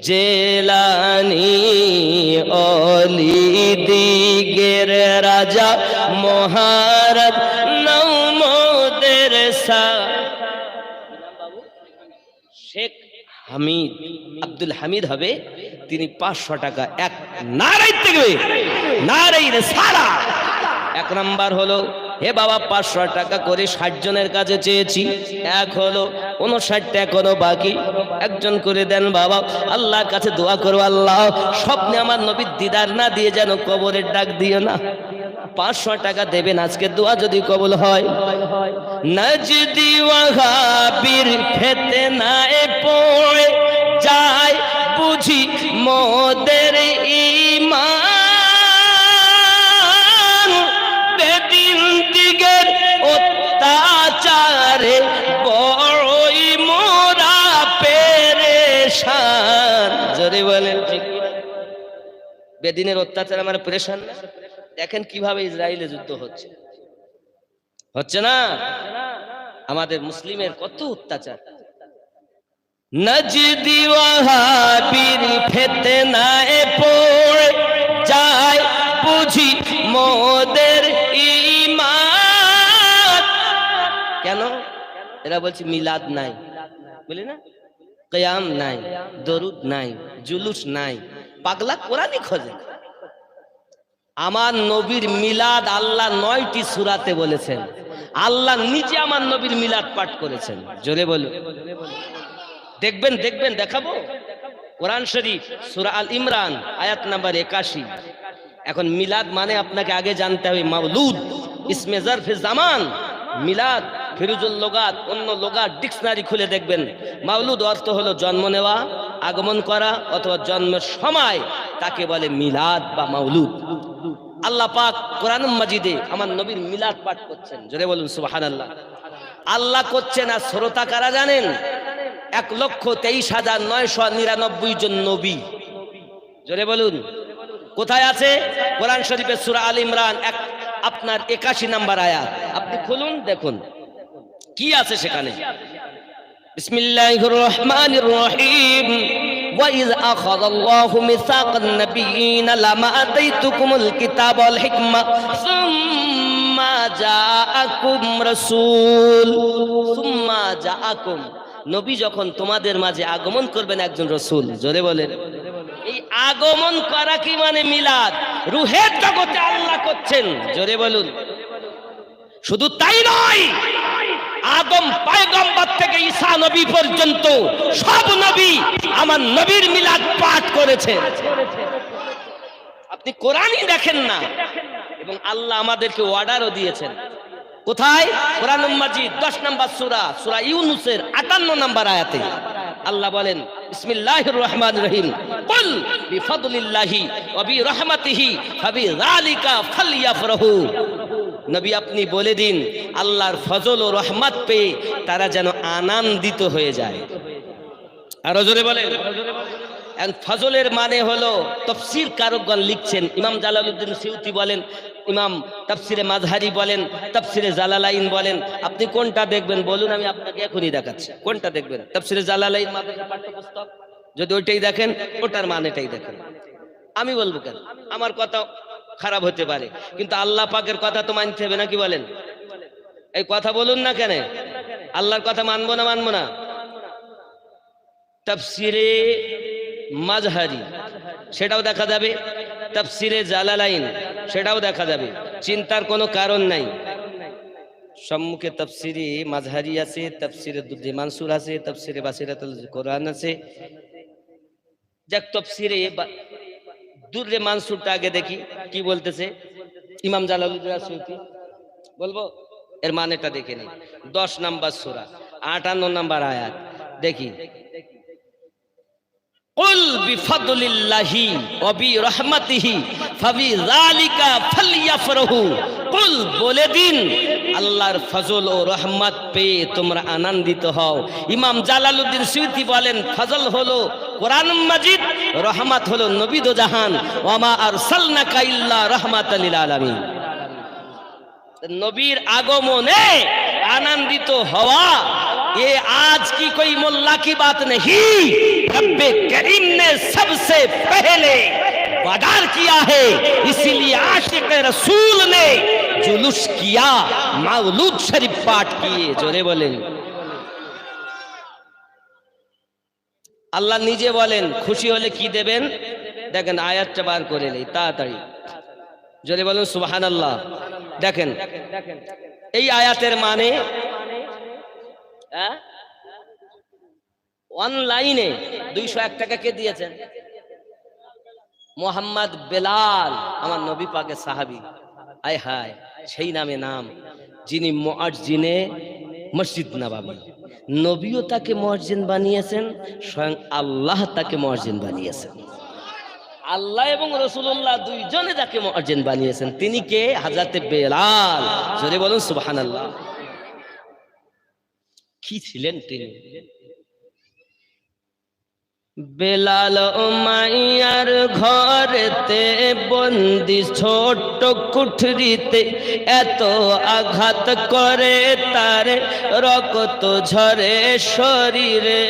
জেলানি অলি দিগের রাজা মহারাজ নৌমদের শেখ হামিদ আব্দুল হামিদ হবে, তিনি 500 টাকা এক নারাই থেকে নারাই সারা। এক নাম্বার হলো হে বাবা 500 টাকা করে 60 জনের কাছে চেয়েছি, এক হলো 59টা এখনো বাকি, একজন করে দেন বাবা। আল্লাহর কাছে দোয়া করো, আল্লাহ স্বপ্নে আমার নবীর দিদার না দিয়ে যেন কবরের ডাক দিও না। 500 টাকা দেবেন, আজকে দোয়া যদি কবুল হয়। নজদি ওয়াহাবির ফিতনায় পড়ে যায় বুঝি মোদের ঈমান, বেদিন দিগের অত্যাচারে বড়ই মোরা পেরেশান। জোরে বলেন ঠিক। বেদিনের অত্যাচার আমার পেরেশান না? দেখেন কিভাবে ইসরায়েলে যুদ্ধ হচ্ছে, হচ্ছে না? আমাদের মুসলিমের কত অত্যাচার। নজদি ওয়াহাবির ফিতনায় পড়ে যায় বুঝি মোদের ঈমান। কেন? এরা বলছে মিলাদ নাই, বলি না, কিয়াম নাই, দরুদ নাই, জুলুস নাই, পাগলা কোরআনই খোঁজে। আমার নবীর মিলাদ আল্লাহ 9টি সূরাতে বলেছেন, আল্লাহ নিজে আমার নবীর মিলাদ পাঠ করেছেন। জোরে বলো। দেখবেন দেখবেন দেখাবো কোরআন শরীফ সূরা আল ইমরান আয়াত নাম্বার 81। এখন মিলাদ মানে আপনাকে আগে জানতে হবে মাউলুদ ইসমে জারফে জামান। মিলাদ ফিরুজুল লুগাত, অন্য লুগাত ডিকশনারি খুলে দেখবেন, মাউলুদ অর্থ হলো জন্ম নেওয়া, আগমন করা অথবা জন্মের সময়, তাকে বলে মিলাদ বা মাউলুদ। আল্লাহ পাক কোরআন মাজিদে আমার নবীর মিলাদ পাঠ করছেন। জোরে বলুন সুবহানাল্লাহ। আল্লাহ করছেন, আর শ্রোতা কারা জানেন? 1,23,999 জন নবী। জোরে বলুন কোথায় আছে? কোরআন শরীফের সূরা আল ইমরান আপনার 81 নম্বর আয়াত, আপনি খুলুন দেখুন কি আছে সেখানে। বিসমিল্লাহির রহমানির রহিম। وَإِذْ أَخَذَ اللَّهُ مِيثَاقَ النَّبِيِّينَ لَمَا آتَيْتُكُمُ الْكِتَابَ وَالْحِكْمَةَ ثُمَّ جَاءَكُمْ رَسُولٌ ثُمَّ جَاءَكُمْ। নবী যখন তোমাদের মাঝে আগমন করবেন একজন রাসূল। জোরে বলেন। এই আগমন করা কি মানে মিলাদ, রূহের জগতে আল্লাহ করছেন। জোরে বলুন। শুধু তাই নয়, আদম পয়গম্বর থেকে ঈসা নবী পর্যন্ত সব নবী আমার নবীর মিলাদ পাঠ করেছেন। আপনি কোরআনই দেখেন না, এবং আল্লাহ আমাদেরকে অর্ডারও দিয়েছেন। কোথায়? কোরআন মাজিদ 10 নম্বর সূরা, সূরা ইউনূসের 58 নম্বর আয়াতে আল্লাহ বলেন, বিসমিল্লাহির রহমানির রহিম, কুল বিফাদলিল্লাহি ওয়া বিরহমাতিহি ফাবিযালিকা ফালইফরাহু। নবী আপনি বলে দিন, আল্লাহর ফজল ও রহমত পেয়ে তারা যেন আনন্দিত হয়ে যায়। আর জোরে বলেন। ফজলের মানে হলো, তাফসীর কারকগণ লিখছেন, ইমাম জালালউদ্দিন সিউতি বলেন, ইমাম তাফসিরে মাযহারি বলেন, তাফসিরে জালালাইন বলেন। আপনি কোনটা দেখবেন বলুন, আমি আপনাকে এখনই দেখাচ্ছি কোনটা দেখবেন। তাফসিরে জালালাইন মাদ্রাসা পাঠ্যপুস্তক, যদি ওইটাই দেখেন ওটার মানেটাই দেখেন। আমি বলবো কেন? আমার কথা খারাপ হতে পারে, কিন্তু আল্লাহ পাকের কথা তো মানতে হবে নাকি বলেন? এই কথা বলুন না কেন? আল্লাহর কথা মানবো না মানবো না? তাফসিরে মাজহারি সেটাও দেখা যাবে, তাফসিরে জালালাইন সেটাও দেখা যাবে, চিন্তার কোনো কারণ নাই। সম্মুখে তাফসিরে মাজহারি আছে, তাফসিরে দুররে মানসুর আছে, তাফসিরে বাসিরাতুল কোরআন আছে। যাক, তাফসিরে দুররে মানসুরটা আগে দেখি কি বলতেছে ইমাম জালালউদ্দিন আসিউতি। বলবো এর মানেটা দেখে নেই। 10 নম্বর সূরা 58 নম্বর আয়াত দেখি। কুল বিফাদলিল্লাহি ওয়া বিরহমাতিহি ফাবিযালিকা ফালইফরাহু। কুল বলে দিন, আল্লাহর ফজল ও রহমত পেয়ে তোমরা আনন্দিত হও। ইমাম জালালউদ্দিন সুয়ুতি বলেন, ফজল হলো কোরআন মাজিদ, রহমত হলো নবী দো জাহান, ওয়া মা আরসালনাকা ইল্লা রাহমাতাল লিল আলামিন। নবীর আগমনে आनंदित हवा ये आज की कोई मुल्ला की बात नहीं, रब्बे करीम ने सबसे पहले वादार किया है, इसीलिए आशिक रसूल ने जुलूस किया, मौलूद शरीफ पाठ किए। जोरे बोलें আল্লাহ নিজে বলেন খুশি হলে কি দেবেন, দেখেন আয়াতটা বার করে নেই তাড়াতাড়ি। জোরে বলুন সুবহানাল্লাহ। দেখেন এই আয়াতের মানে অনলাইনে 201 টাকা কে দিয়েছেন? মোহাম্মদ বেলাল, আমার নবী পাকের সাহাবী। আয় হায়, সেই নামে নাম, যিনি মুয়াজ্জিনে মসজিদ নববী। নবীও তাকে মুয়াজ্জিন বানিয়েছেন, স্বয়ং আল্লাহ তাকে মুয়াজ্জিন বানিয়েছেন। আল্লাহ এবং রাসূলুল্লাহ দুইজনে যাকে মুয়াজ্জিন বানিয়েছেন তিনি কে? হযরতে বেলাল। জোরে বলুন সুবহানাল্লাহ। কি ছিলেন তিনি? বেলাল মাইয়ার ঘরেতে বন্দি ছোট্ট কুঠরিতে, এত আঘাত করে তার রক্ত ঝরে শরীরে।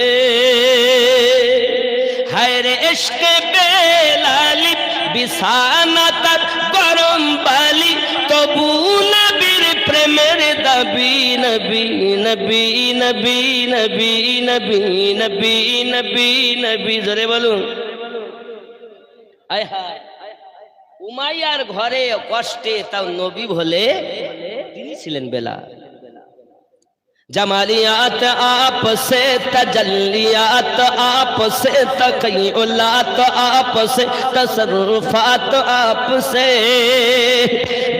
হায় রে ইশকে বেলালি, বিছানা তার গরম বালি, তবু নবীর প্রেমের দাবি। নবী নবী নবী নবী নবী নবী নবী নবী। জোরে বলুন। আয় হায়, উমাইয়ার ঘরে কষ্টে তাও নবী বলে তিনি ছিলেন বেলাল। जमालियात आप से, तजल्लियात आप से, तक़य्युलात आप से, तसर्रुफात आप से।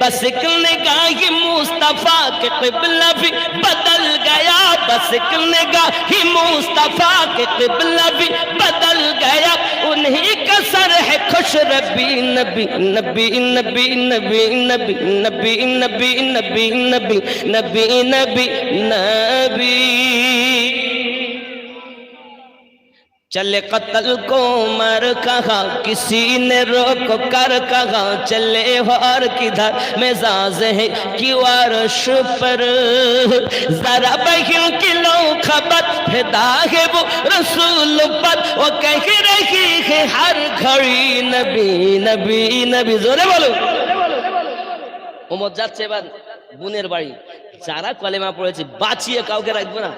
बस एक निगाह मुस्तफा के क़िबला भी बदल गया, बस एक निगाह मुस्तफा के क़िबला भी बदल गया। उन्हीं का सर है खुश रबी। नबी नबी नबी नबी नबी नबी नबी नबी नबी नबी नबी नबी। चले कत्ल को मर कहा, किसी ने रोक कर कहा, चले और किधर मिजाज है कि वारश पर। जरा बहन की लो खबर, फिदा है वो रसूल पर, वो कह रही है हर घड़ी नबी नबी नबी। जोरे बोलो। ওমর যাচ্ছে এবার বোনের বাড়ি, যারা কলেমা পড়েছে বাঁচিয়ে কাউকে রাখবো না।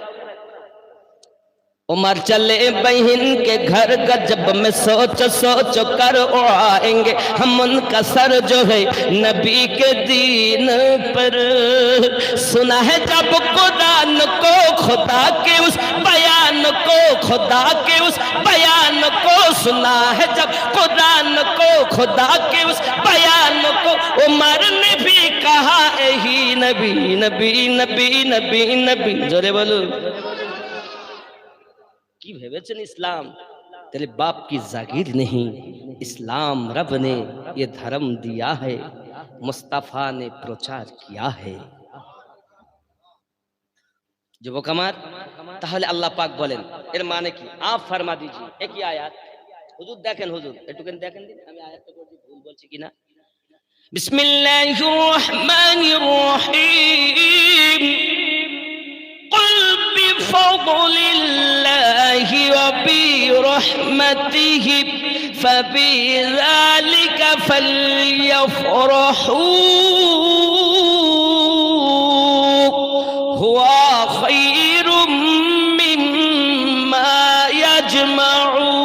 उमर चले बहन के घर का, जब मैं सोच सोच कर आएंगे हम उनका सर जो है नबी के दीन पर। सुना है जब कुरान को, खुदा के उस बयान को, खुदा के उस बयान को, सुना है जब कुरान को, खुदा के उस बयान को। उमर ने भी कहा यही नबी नबी नबी नबी नबी। जोरे बोलो। की भेवेचन इस्लाम तेरे बाप की जागीर नहीं, इस्लाम रब ने ये धर्म दिया है, मुस्तफा ने प्रचार किया है। যুবক আমার, তাহলে আল্লাহ পাক বলেন এর মানে কি আপ ফরমা দीजिए। একই আয়াত হুজুর দেখেন, হুজুর একটুখানি দেখেন দিন আমি আয়াতটা পড়ছি ভুল বলছি কিনা। বিসমিল্লাহির রহমানির রহিম। কুল بفضل الله وبرحمته فبذلك فليفرحوا هو خير مما يجمعون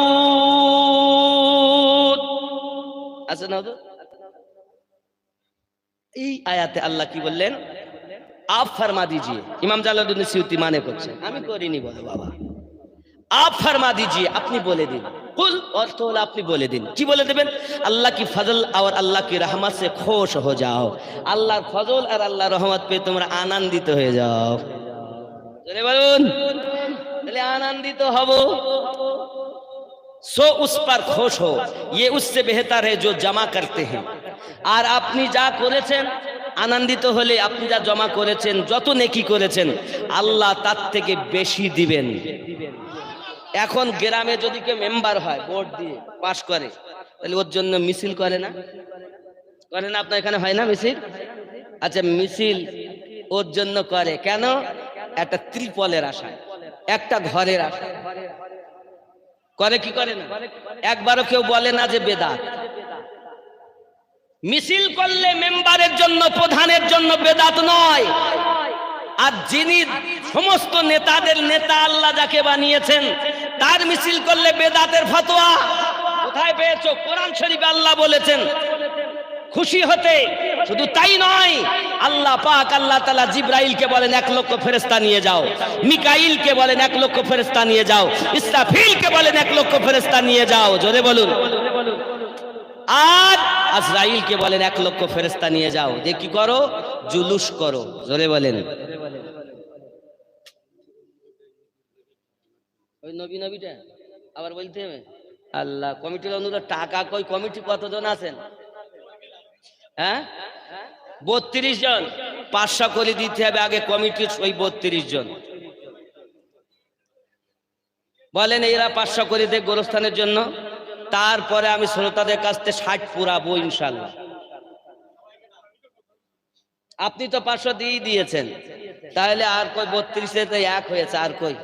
আছে না এই আয়াতে আল্লাহ কি বললেন आप फरमा दीजिए इमाम জালালউদ্দিন সিউতি মানে করছে আমি করিনি বলো বাবা आप फरमा दीजिए अपनी बोले दिन कुल और तो अपनी बोले दिन की बोले देबेन अल्लाह की फजल और अल्लाह की रहमत से खुश हो जाओ अल्लाह फजल और अल्लाह रहमत पे তোমরা आनंदित हो जाओ জোরে বলুন তাহলে आनंदित হবো सो उस पर खुश हो ये उससे बेहतर है जो जमा करते हैं और अपनी जा করেছেন আনন্দিত হলে আপনি যা জমা করেছেন যত নেকি করেছেন আল্লাহ তার থেকে বেশি দিবেন এখন গ্রামে যদি কেউ মেম্বার হয় ভোট দিয়ে পাস করে তাহলে ওর জন্য মিছিল করে না আপনার এখানে হয় না মিছিল আচ্ছা মিছিল ওর জন্য করে কেন একটা ত্রিপলের আশায় একটা ঘরের আশায় করে কি করে না একবারও কেউ বলে না যে বেদাত মিছিল করলে মেম্বারের জন্য প্রধানের জন্য বেদাত নয় আর যিনি সমস্ত নেতাদের নেতা আল্লাহ যাকে বানিয়েছেন তার মিছিল করলে বেদাতের ফতোয়া কোথায় পেয়েছো কোরআন শরীফে আল্লাহ বলেছেন খুশি হতে শুধু তাই নয় আল্লাহ পাক আল্লাহ তাআলা জিবরাইলকে বলেন 1 লক্ষ ফেরেশতা নিয়ে যাও মিকাইলকে বলেন 1 লক্ষ ফেরেশতা নিয়ে যাও ইসরাফিলকে বলেন 1 লক্ষ ফেরেশতা নিয়ে যাও জোরে বলুন আর আজরাইলকে বলেন 1 লক্ষ ফেরেশতা নিয়ে যাও যে কি করো জুলুস করো জোরে বলেন ওই নবীটা আবার বলতে হবে আল্লাহ কমিটির অনুযায়ী টাকা কই কমিটি কতজন আছেন হ্যাঁ 32 জন 500 করে দিতে হবে আগে কমিটির ওই 32 জন বলেন এরা 500 করে দে গোরস্থানের জন্য তারপরে আমি শ্রোতাদের কাছ থেকে 60 পুরাবো ইনশাআল্লাহ আপনি তো 500 দিয়ে দিয়েছেন তাহলে আর কই 32 এ তো এক হয়েছে আর কই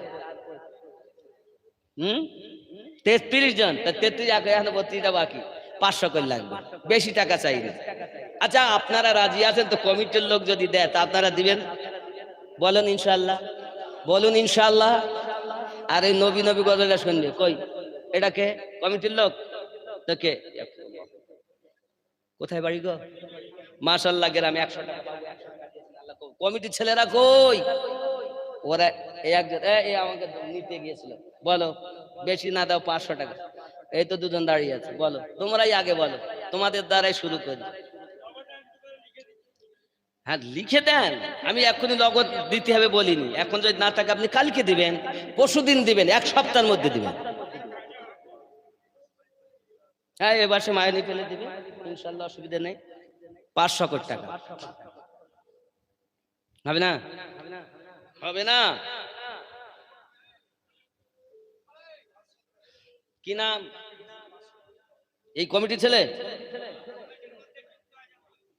33 জন তা 33 এক এখন 32টা বাকি 500 করে লাগবে বেশি টাকা চাইবে আচ্ছা আপনারা রাজি আছেন তো কমিটির লোক যদি দেয় তা আপনারা দিবেন বলেন ইনশাআল্লাহ আর এই নবী গজলটা শুনবে কই এটাকে কমিটির লোক তো কে কোথায় বাড়ি গো মাশাআল্লাহ গ্রামে 100 টাকা পাবো 100 টাকা আল্লাহ কমিটির ছেলেরা কই ওরা এই আমাকে নিতে গিয়েছিল বলো বেশি না দাও 500 টাকা এই তো দুজন দাঁড়িয়ে আছে বলো তোমরাই আগে বলো তোমাদের দ্বারাই শুরু করি হ্যাঁ লিখে দেন আমি এখনই নগদ দিতে হবে বলিনি এখন যদি না থাকে আপনি কালকে দিবেন পরশুদিন দিবেন 1 সপ্তাহের মধ্যে দিবেন হ্যাঁ এবার সে মায়নি ফেলে দিবে ইনশাআল্লাহ অসুবিধা নেই 500 কোটি টাকা হবে না কি নাম এই কমিটির ছেলে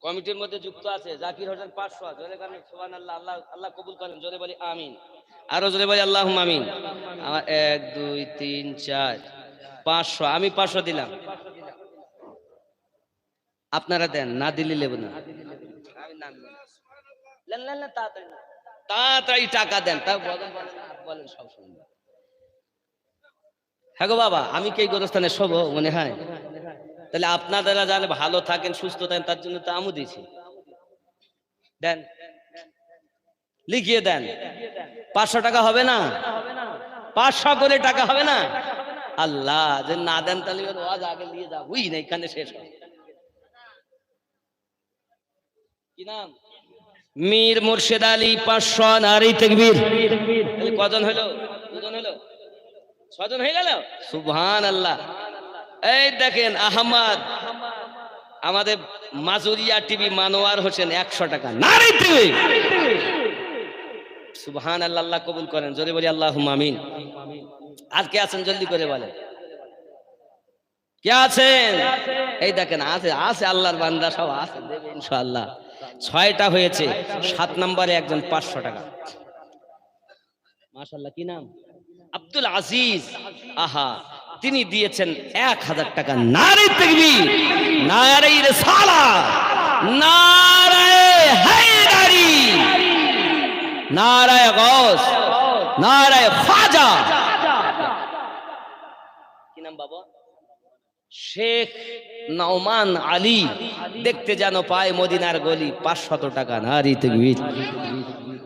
কমিটির মধ্যে যুক্ত আছে জাকির হোসেন 500 জোরে বলেন সুবহানাল্লাহ আল্লাহ কবুল করেন জোরে বলি আমিন আরো জোরে বলি আল্লাহুম্মা আমিন আমার 1 2 3 4 500 আমি 500 দিলাম আপনারা দেন না দিলে নেব না আমি নাম লেন তাড়াতাড়ি টাকা দেন তা বলেন সব শুনবেন হ্যাঁ গো বাবা আমি কি গোরস্থানে শোবো মনে হয় তাহলে আপনারা জানে ভালো থাকেন সুস্থ থাকেন তার জন্য তো আমু দিয়েছি দেন লিখিয়ে দেন 500 টাকা হবে না 500 করে টাকা হবে না আল্লাহ যে না দেন তাহলে ওয়াজ আগে নিয়ে যাও বুঝি না এখানে শেষ হয় কি নাম মীর মুর্শিদ আলী 500 নারী তাকবীর তাহলে কজন হলো দুজন হলো 6 জন হয়ে গেল সুবহানাল্লাহ এই দেখেন আহমদ আমাদের মাজুরিয়া টিভি মানোয়ার হোসেন 100 টাকা নারী তাকবীর সুবহানাল্লাহ আল্লাহ কবুল করেন জোরে বলি আল্লাহুম্মা আমিন আর কে আছেন জলদি করে বলেন কে আছেন এই দেখেন আছে আল্লাহর বান্দা সব আছে দেবে ইনশাআল্লাহ 6টা হয়েছে 7 নম্বরে একজন 500 টাকা মাশাআল্লাহ, কি নাম? আব্দুল আজিজ। আহা, তিনি দিয়েছেন 1000 টাকা। নারে তাকবীর, নারে রিসালাত, নারে হায়দারি, নারে গাউস, নারে খাজা। কি নাম বাবা? শেখ নওমান আলী। দেখতে যেন পায় মদিনার গলি। 500 টাকা। নারে তাকবীর।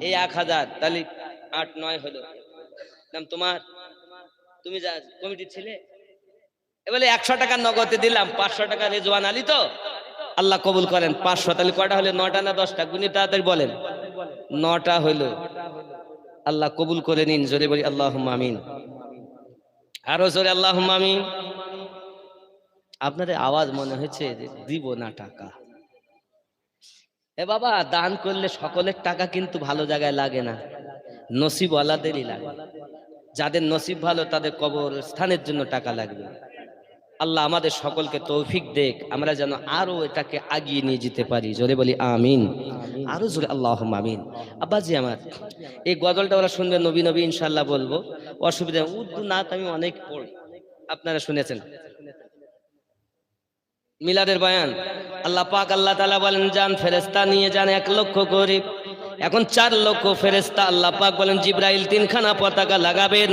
এই 1000, তাহলে 8-9 হলো। নাম তোমার? তুমি যা কমিটি ছিলে, এবারে 100 টাকা নগদে দিলাম, 500 টাকা রেজওয়ান আলী। তো আল্লাহ কবুল করেন। 500, তাহলে কয়টা হলো? 9টা না 10টা? গুনি তাড়াতাড়ি বলেন। 9টা হইলো। আল্লাহ কবুল করে নিন। জোরে বলি আল্লাহুম্মা আমিন। আরো জোরে আল্লাহুম্মা আমিন। আপনাদের আওয়াজ মনে হচ্ছে যে দিব না টাকা। এ বাবা, দান করলে সকলের টাকা কিন্তু ভালো জায়গায় লাগে না, নসিব ওয়ালাদেরই লাগে। যাদের নসিব ভালো তাদের কবর স্থানের জন্য টাকা লাগবে। আল্লাহ আমাদের সকলকে তৌফিক দেখ, আমরা যেন আরো এটাকে আগিয়ে নিয়ে যেতে পারি। জোরে বলি আমিন। আরো জোরে আল্লাহুম্মা আমিন। আব্বাজি আমার, এই গজলটা ওরা শুনবে, নবী নবী ইনশাআল্লাহ বলবো, অসুবিধা। উর্দু নাত আমি অনেক পড়ি, আপনারা শুনেছেন। মিলাদের বয়ান, আল্লাহ পাক আল্লাহ তাআলা বলেন, যান ফেরেশতা নিয়ে যান 1 লক্ষ করে। এখন 4 লক্ষ ফেরেশতা। আল্লাহ পাক বলেন, জিবরাইল 3খানা পতাকা লাগাবেন,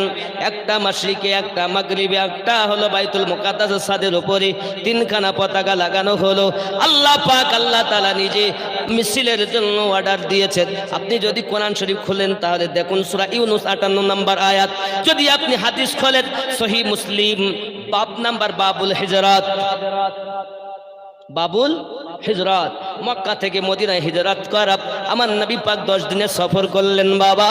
একটা মাশরিকে, একটা মাগরিবে, একটা হলো বাইতুল মুকাদ্দাসের ছাদের উপরে। 3খানা পতাকা লাগানো হলো। আল্লাহ পাক আল্লাহ তাআলা নিজে মিছিলের জন্য অর্ডার দিয়েছেন। আপনি যদি কোরআন শরীফ খুলেন তাহলে দেখুন সূরা ইউনূস 58 নম্বর আয়াত। যদি আপনি হাদিস খোলেন সহিহ মুসলিম বাব নাম্বার বাবুল হিজরাত, বাবুল হিজরাত। মক্কা থেকে মদিনায় হিজরত করা আমার নবী পাক 10 দিনের সফর করলেন। বাবা,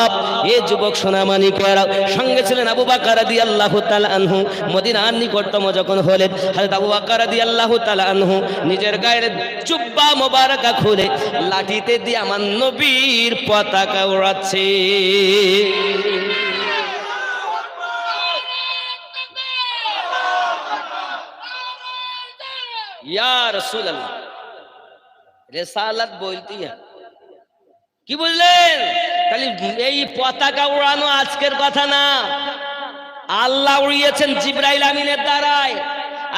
এ যুবক সোনামানিকেরা, সঙ্গে ছিলেন আবু বকর রাদিয়াল্লাহু তাআলা আনহু। মদিনার নিকটতম যখন হলেন, হযরত আবু বকর রাদিয়াল্লাহু তাআলা আনহু নিজের গায়ের জুব্বা মোবারকা খুলে লাঠিতে দিয়ে আমার নবীর পতাকা উড়াচ্ছে। ইয়া রাসূলুল্লাহ, রিসালাত বলতি হ্যাঁ। কি বললেন? তাহলে এই পতাকা উড়ানো আজকের কথা না, আল্লাহ উড়িয়েছেন জিবরাইল আমিনের দ্বারায়।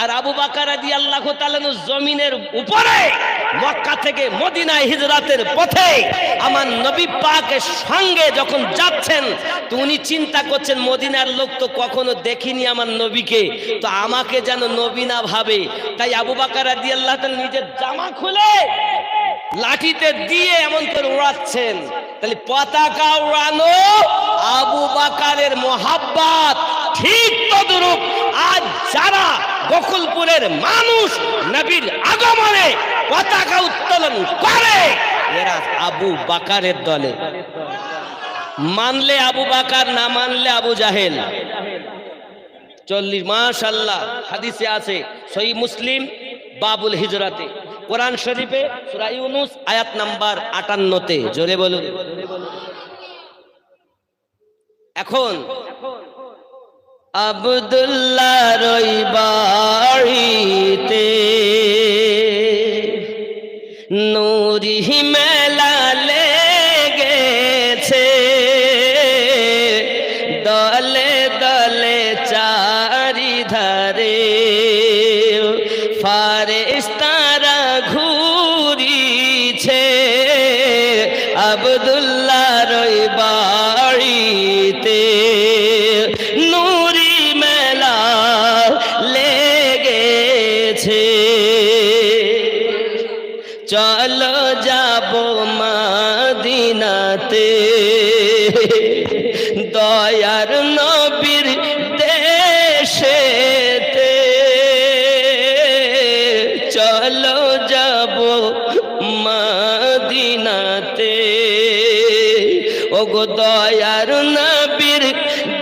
আর আবু বকর রাদিয়াল্লাহু তাআলা জমিনের উপরে মক্কা থেকে মদিনায় হিজরতের পথে আমার নবী পাকের সঙ্গে যখন যাচ্ছেন, তো উনি চিন্তা করছেন, মদিনার লোক তো কখনো দেখিনি আমার নবীকে, তো আমাকে যেন নবী না ভাবে। তাই আবু বকর রাদিয়াল্লাহু তাআলা নিজের জামা খুলে লাঠিতে দিয়ে এমন করে উড়াচ্ছেন। তাহলে পতাকা উড়ানো আবু বকরের মোহাব্বত, ঠিক তদ্রূপ আজ যারা বকুলপুরের মানুষ নবীর আগমনে পতাকা উত্তোলন করে, এরা আবু বকরের দলে। মানলে আবু বকর, না মানলে আবু জাহেল। 40 মাশাআল্লাহ হাদিসে আছে সহিহ মুসলিম বাবুল হিজরাতে, কোরআন শরীফে সূরা ইউনূস আয়াত নাম্বার 58-তে। জোরে বলুন। এখন আব্দুল্লাহর ওই বাড়িতে নূরি মেলা লেগেছে, দলে দলে চারিধারে ফারেশতারা ঘুরিছে। আব্দুল্লাহর ওই বাড়িতে নূরি মেলা লেগেছে, চলো যাব মদিনাতে, দয়ার নবীর দেশেতে, চলো যাব মদিনাতে, ওগো দয়ার নবীর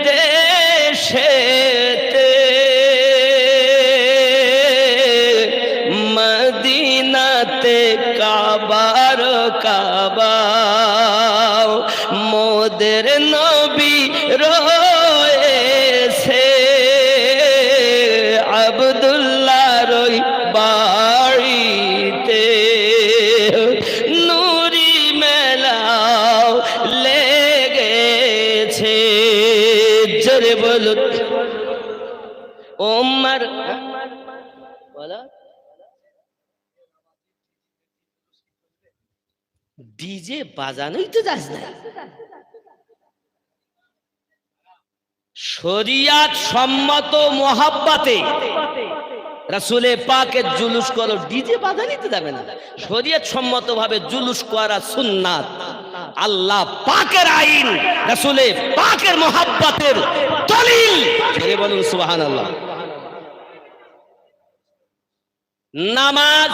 দেশেতে, মদিনাতে কাবার কাবা মোদের নবী রয়েছে। আব্দুল্লাহর ওই বাড়িতে নূরি মেলা লেগেছে। ডিজে বাজানোই তো যাস না। শরিয়াত সম্মত মোহাব্বতে রাসূলে পাকের জুলুস করো, ডিজে বাজানি তো যাবে না। শরিয়ত সম্মত ভাবে জুলুস করা সুন্নাত, আল্লাহ পাকের আইন, রাসূলে পাকের মোহাব্বতের দলিল। জোরে বলুন সুবহানাল্লাহ। নামাজ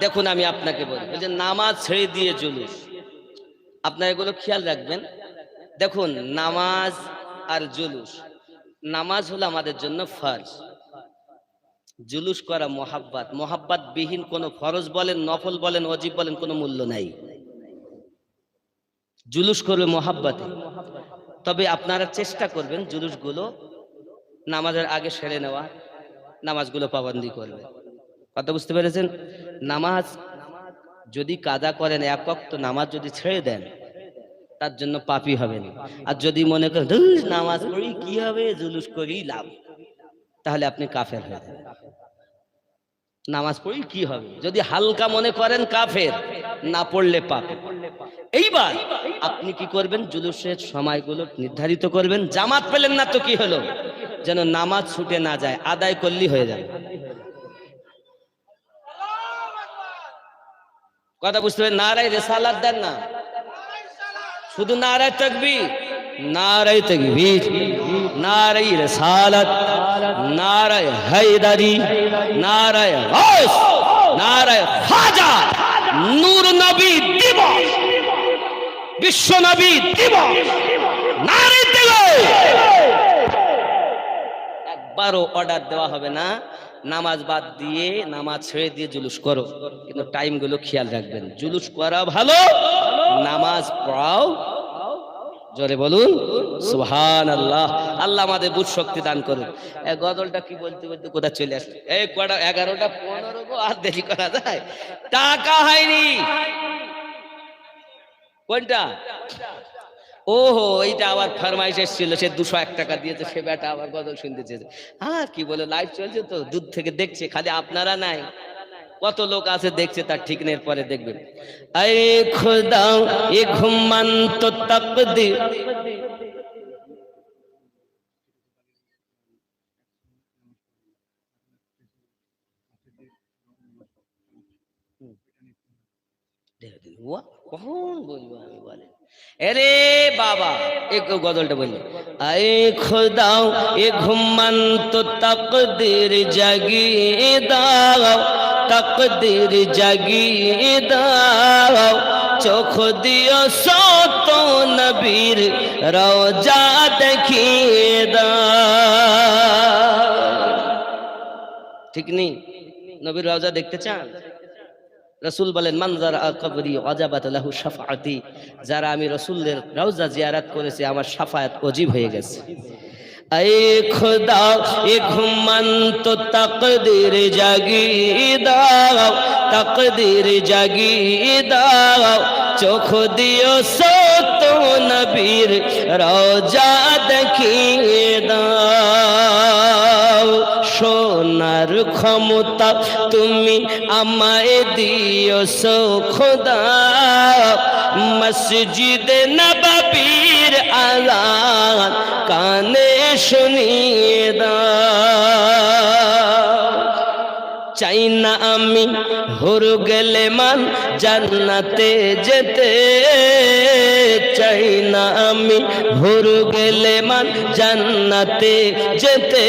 দেখুন, আমি আপনাকে বলি যে নামাজ ছেড়ে দিয়ে জুলুস, আপনারা এগুলো খেয়াল রাখবেন। দেখুন, নামাজ আর জুলুস, নামাজ হলো আমাদের জন্য ফরজ, জুলুস করা মোহাব্বত। মোহাব্বত বিহীন কোন ফরজ বলেন, নফল বলেন, ওয়াজিব বলেন, কোনো মূল্য নাই। জুলুস করবে মোহাব্বতে। তবে আপনারা চেষ্টা করবেন জুলুসগুলো নামাজের আগে সেরে নেওয়া, নামাজগুলো পাবন্দি করবে। কথা বুঝতে পেরেছেন? নামাজ যদি কাজা করেন, এক ওয়াক্ত নামাজ যদি ছেড়ে দেন, তার জন্য পাপী হবেন। আর যদি মনে করেন নামাজ পড়ি কি হবে, জুলুস করি লাভ, তাহলে আপনি কাফের হয়ে যাবেন। নামাজ পড়ি কি হবে, যদি হালকা মনে করেন কাফের, না পড়লে পাপ। এইবার আপনি কি করবেন, জুলুসের সময়গুলো নির্ধারিত করবেন। জামাত পেলেন না তো কি হলো, যেন নামাজ ছুটে না যায়, আদায় করলেই হয়ে যাবে। কথা বুঝতে পারেন? নারায়ে রিসালাত দেন না, শুধু নারায়ে তাকবীর, নারায়ে তাকবীর, নারায়ে রিসালাত, নারায়ে হায়দারি, নারায়ে গাউস, নারায়ে খাজা, নূর নবী দিবস, বিশ্ব নবী দিবস, নারায়ে তাকবীর। একবারও অর্ডার দেওয়া হবে না নামাজ বাদ দিয়ে, নামাজ ছেড়ে দিয়ে জুলুস করো, কিন্তু টাইমগুলো খেয়াল রাখবেন। জুলুস করা ভালো, নামাজ পড়াও। জোরে বলুন সুবহানাল্লাহ। আল্লাহ আমাদের বুঝ শক্তি দান করুন। এই গজলটা কি বলতে বলতে কোথায় চলে আসলো, এই কটা 11টা 15 গো, আর দেরি করা যায়? টাকা হয়নি কোনটা? ওহো, এইটা আবার ফরমাইশ এসেছিল, সে 201 টাকা দিয়েছে, সে বেটা আবার গজল শুনতে চেয়েছে। হ্যাঁ, কি বলে, লাইভ চলছে তো, দূর থেকে দেখছে, খালি আপনারা নাই, কত লোক আছে দেখছে, তার ঠিক নেই, পরে দেখবেন। আয়ে খুদা এ ঘুমান তো তাকদীর, কখন বলবো আমি, বলে এরে বাবা, এক গজলটা বললি। আয়ে খুদা এ ঘুমান তো তাকদীর জাগিয়ে দাও, তাকদীর জাগিয়ে দাও, চোখ দিও সত নবীর রওজা দেখিয়ে দাও। ঠিক নেই? নবীর রওজা দেখতে চান? রাসূল বলেন, মান যারা কবরি ওয়াজাবাত লাহু শাফাআতি, যারা আমি রাসূলের রওজা জিয়ারত করেছে, আমার শাফায়াত ওয়াজিব হয়ে গেছে। আয়ে খোদা এ ঘুমান তো তাকদীর জাগিয়ে দাও, তাকদীর জাগিয়ে দাও, চোখ দিও সত নবীর রওজা দেখিয়ে দাও। সোনার ক্ষমতা তুমি আমায় দিয়েছো খোদা, মসজিদে নববীর আযান কানে শুনিয়ে দাও। চাই না আমি হুর গেলে মান জান্নাতে যেতে, চাই না আমি হুর গেলে মান জান্নাতে যেতে,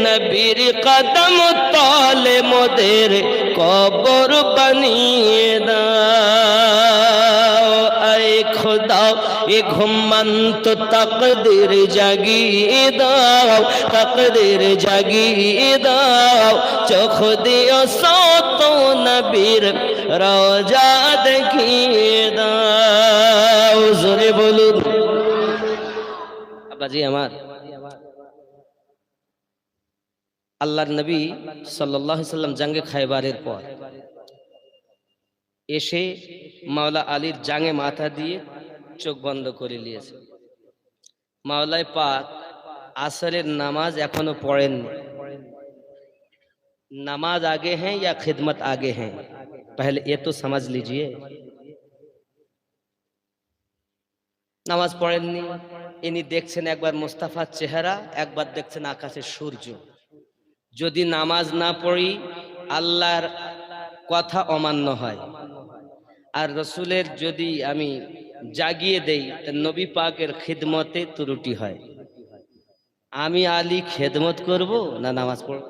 নবীর কদম তলে মোদের কবর বানিয়ে দাও। আয়ে খোদা এ ঘুমান তো তাকদীর জাগিয়ে দাও, তাকদীর জাগিয়ে দাও, চোখ দিও সত নবীর রওজা দেখিয়ে দাও। জোরে বলুন আব্বাজি আমার। আল্লাহর নবী সাল্লাল্লাহু আলাইহি সাল্লাম জাঙ্গে খায়বারের পর এসে মাওলা আলীর জাঙ্গে মাথা দিয়ে চোখ বন্ধ করে নিয়েছে। মাওলায় পাক আসরের নামাজ এখনো পড়েননি। नमाज आगे हैं या खिदमत आगे हैं, पहले ये तो समझ लीजिए। নামাজ পড়েননি, ইনি দেখছেন একবার মোস্তাফার চেহারা, একবার দেখছেন আকাশের সূর্য। যদি নামাজ না পড়ি আল্লাহর কথা অমান্য হয়, আর রসুলের যদি আমি জাগিয়ে দেই নবী পাকের খিদমতে ত্রুটি হয়। আমি আলী খেদমত করব না নামাজ পড়ব?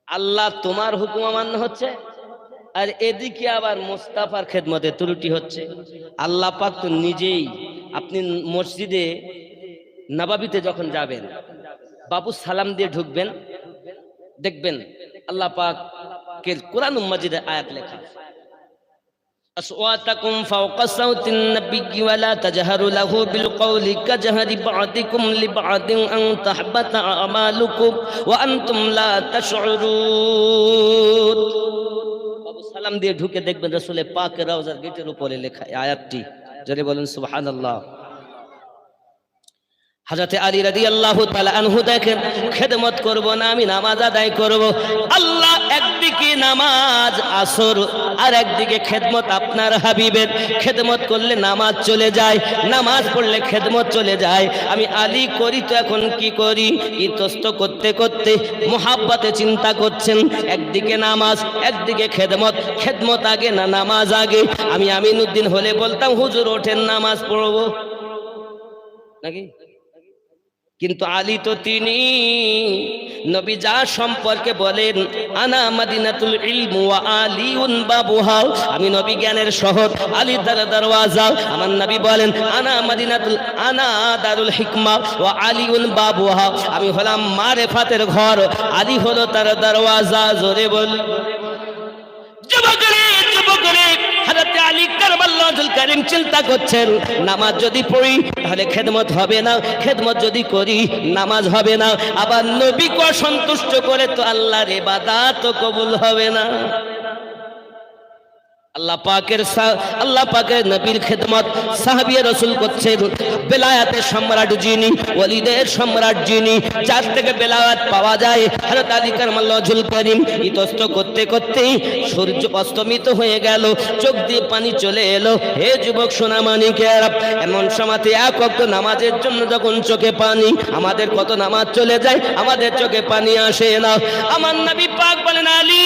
আল্লাহ তোমার হুকুম অমান্য হচ্ছে, আর এদিকে আবার মোস্তাফার খেদমতে ত্রুটি হচ্ছে। আল্লাহ পাক তো নিজেই, আপনি মসজিদে নববীতে যখন যাবেন, বাবু সালাম দিয়ে ঢুকবেন, দেখবেন আল্লাহ পাক কে কোরআন মাজিদে আয়াত লেখা, أصواتكم فوق صوت النبي ولا تجهروا له بالقول كجهر بعضكم لبعض أن تحبط أعمالكم وأنتم لا تشعرون। বাবু সালাম দিয়ে ঢুকে দেখবেন রাসূল পাকের রওজার গেটের উপরে লেখা আয়াতটি, জোরে বলেন সুবহানাল্লাহ। হযরতে আলী রাদিয়াল্লাহু তাআলা আনহু দেখেন, খেদমত করব না, আমি নামাজ আদায় করব। আল্লাহ একদিকে নামাজ আসর, আর একদিকে খেদমত আপনার হাবিবের। খেদমত করলে নামাজ চলে যায়, নামাজ পড়লে খেদমত চলে যায়। আমি আলী করি তো এখন কি করি? ইতস্ত করতে করতে মোহাব্বতে চিন্তা করছেন, একদিকে নামাজ একদিকে খেদমত, খেদমত আগে না নামাজ আগে? আমি আমিনউদ্দিন হলে বলতাম হুজুর ওঠেন নামাজ পড়ব নাকি? কিন্তু আলী তো তিনি নবী যা সম্পর্কে বলেন, আনা মাদিনাতুল ইলম ওয়া আলিউন বাবুহা, আমি নবী জ্ঞানের শহর, আলী তার দরওয়াজা। আমার নবী বলেন আনা দারুল হিকমা ওয়া আলিউন বাবুহা, আমি হলাম মারেফাতের ঘর, আলী হলো তার দরওয়াজা। জোরে বল যুবকরে যুবকরে, হযরত আলী কারবালাহুল কারীম চিন্তা করছেন, নামাজ যদি পড়ি তাহলে খেদমত হবে না, খেদমত যদি করি নামাজ হবে না, আবার নবীকে অসন্তুষ্ট করে তো আল্লাহর ইবাদত কবুল হবে না। আল্লাহ পাকের নবীর খেদমত সাহাবী রাসূল করছেন। বেলায়াতের সম্রাট যিনি, ওলিদের সম্রাট যিনি, যার থেকে বেলায়াত পাওয়া যায়, হযরত আলী কাররামাল্লাহুল কারীম ইতস্ত করতে করতেই সূর্য অস্তমিত হয়ে গেল, চোখ দিয়ে পানি চলে এলো। হে যুবক সোনামানিকেরা, এমন সময়তে এক ওয়াক্ত নামাজের জন্য যখন চোখে পানি, আমাদের কত নামাজ চলে যায়, আমাদের চোখে পানি আসে না। আমার নবী পাক বলেন, আলী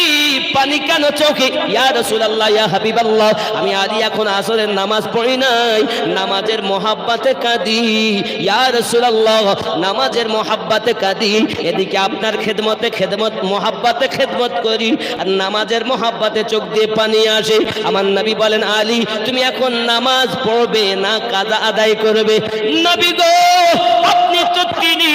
পানি কেন চোখে? ইয়া রাসূলুল্লাহ, ইয়া হাবিবাল্লাহ, আমি আলী এখন আসরের নামাজ পড়ি নাই, নামাজের মোহাব্বতে কাঁদি। ইয়া রাসূলুল্লাহ, নামাজের মোহাব্বতে কাঁদি, এদিকে আপনার খেদমত মোহাব্বতে খেদমত করি, আর নামাজের মোহাব্বতে চোখ দিয়ে পানি আসে। আমার নবী বলেন, আলী তুমি এখন নামাজ পড়বে না কাজা আদায় করবে? নবী গো, আপনি তো তিনি,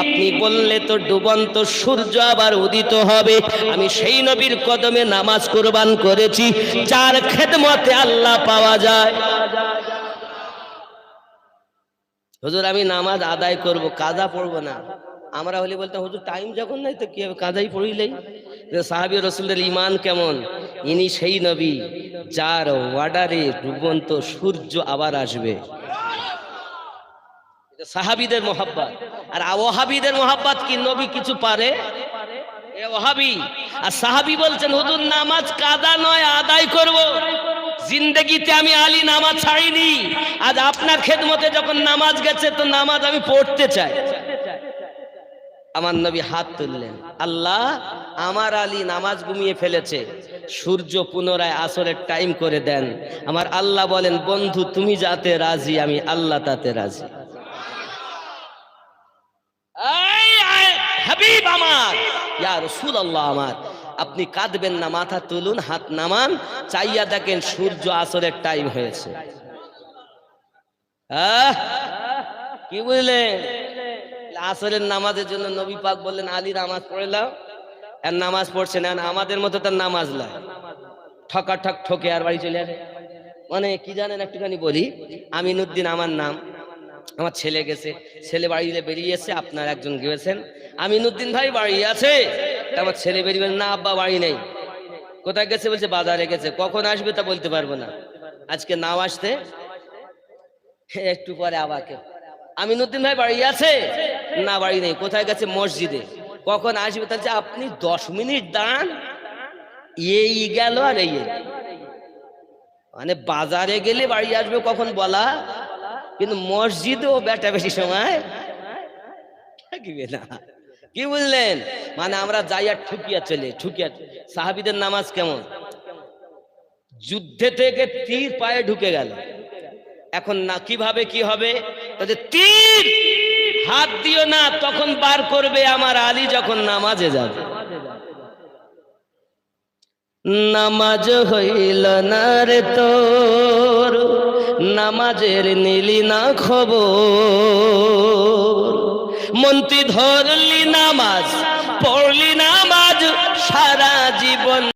আপনি বললে তো ডুবন্ত সূর্য আবার উদিত হবে। আমি সেই নবীর কদমে নামাজ কুরবান করেছি যার খেদমতে আল্লাহ পাওয়া যায়। হুজুর আমি নামাজ আদায় করব, কাজা পড়বো না। আমরা হলে বলতাম হুজুর টাইম যখন নাই তো কি হবে, কাজাই পড়িলেই। সাহাবী রাসূলের ঈমান কেমন? ইনি সেই নবী যার ওয়ার্ডারে ডুবন্ত সূর্য আবার আসবে। সাহাবীদের মোহাব্বত। আর ওয়াহাবীদের মোহাব্বত কি নবী কিছু পারে? এ ওয়াহাবী আর সাহাবী বলছেন হুজুর নামাজ কাজা নয় আদায় করব। জিন্দেগিতে আমি আলী নামাজ ছাড়িনি, আজ আপনার খেদমতে যখন নামাজ গেছে তো নামাজ আমি পড়তে চাই। আমার নবী হাত তুললেন, আল্লাহ আমার আলী নামাজ ঘুমিয়ে ফেলেছে, সূর্য পুনরায় আসরের টাইম করে দেন। আমার আল্লাহ বলেন, বন্ধু তুমি যাতে রাজি আমি আল্লাহ তাতে রাজি। হাবিব আমার, ইয়া রাসূলুল্লাহ আমার, আপনি কাঁদবেন না, মাথা তুলুন, হাত নামান, চাইয়া দেখেন সূর্য আসরের টাইম হয়েছে। কি বুঝলেন? আসরের নামাজের জন্য নবী পাক বললেন, আলী নামাজ পড়ে নাও। আর নামাজ পড়ছে না, আমাদের মতো তার নামাজ লাই ঠকা ঠক ঠকে আর বাড়ি চলে আসে। মানে কি জানেন, একটুখানি বলি। আমিনউদ্দিন আমার নাম, আমার ছেলে গেছে, ছেলে বাড়িতে বেরিয়েছে, আপনার একজন গিয়েছেন, আমিনউদ্দিন ভাই বাড়ি আছে? আমার ছেলে বেরিয়ে না আব্বা বাড়ি নেই। কোথায় গেছে? বলছে বাজারে গেছে। কখন আসবে তা বলতে পারবো না, আজকে নাও আসতে একটু পরে আবাকে। আমিনউদ্দিন ভাই বাড়ি আছে? না বাড়ি নেই। কোথায় গেছে? মসজিদে। কখন আসবে? তাহলে আপনি 10 মিনিট দাঁড়ান, এই গেল আর এই। মানে বাজারে গেলে বাড়ি আসবে কখন বলা কিন্তু মসজিদেও বেটা বেশি সময় থাকবে না। কি বুঝলেন? মানে আমরা যাই আর ঠুকিয়া চলে ঠুকিয়া। সাহাবীদের নামাজ কেমন? যুদ্ধে থেকে তীর পায়ে ঢুকে গেল, এখন না কিভাবে কি হবে? তীর হাত দিও না, তখন বার করবে আমার আলী যখন নামাজে যাবে। নামাজ হইল না রে তোর, নামাজের নিলি না খবর, মন্ত্রী ধরলি নামাজ পড়লি না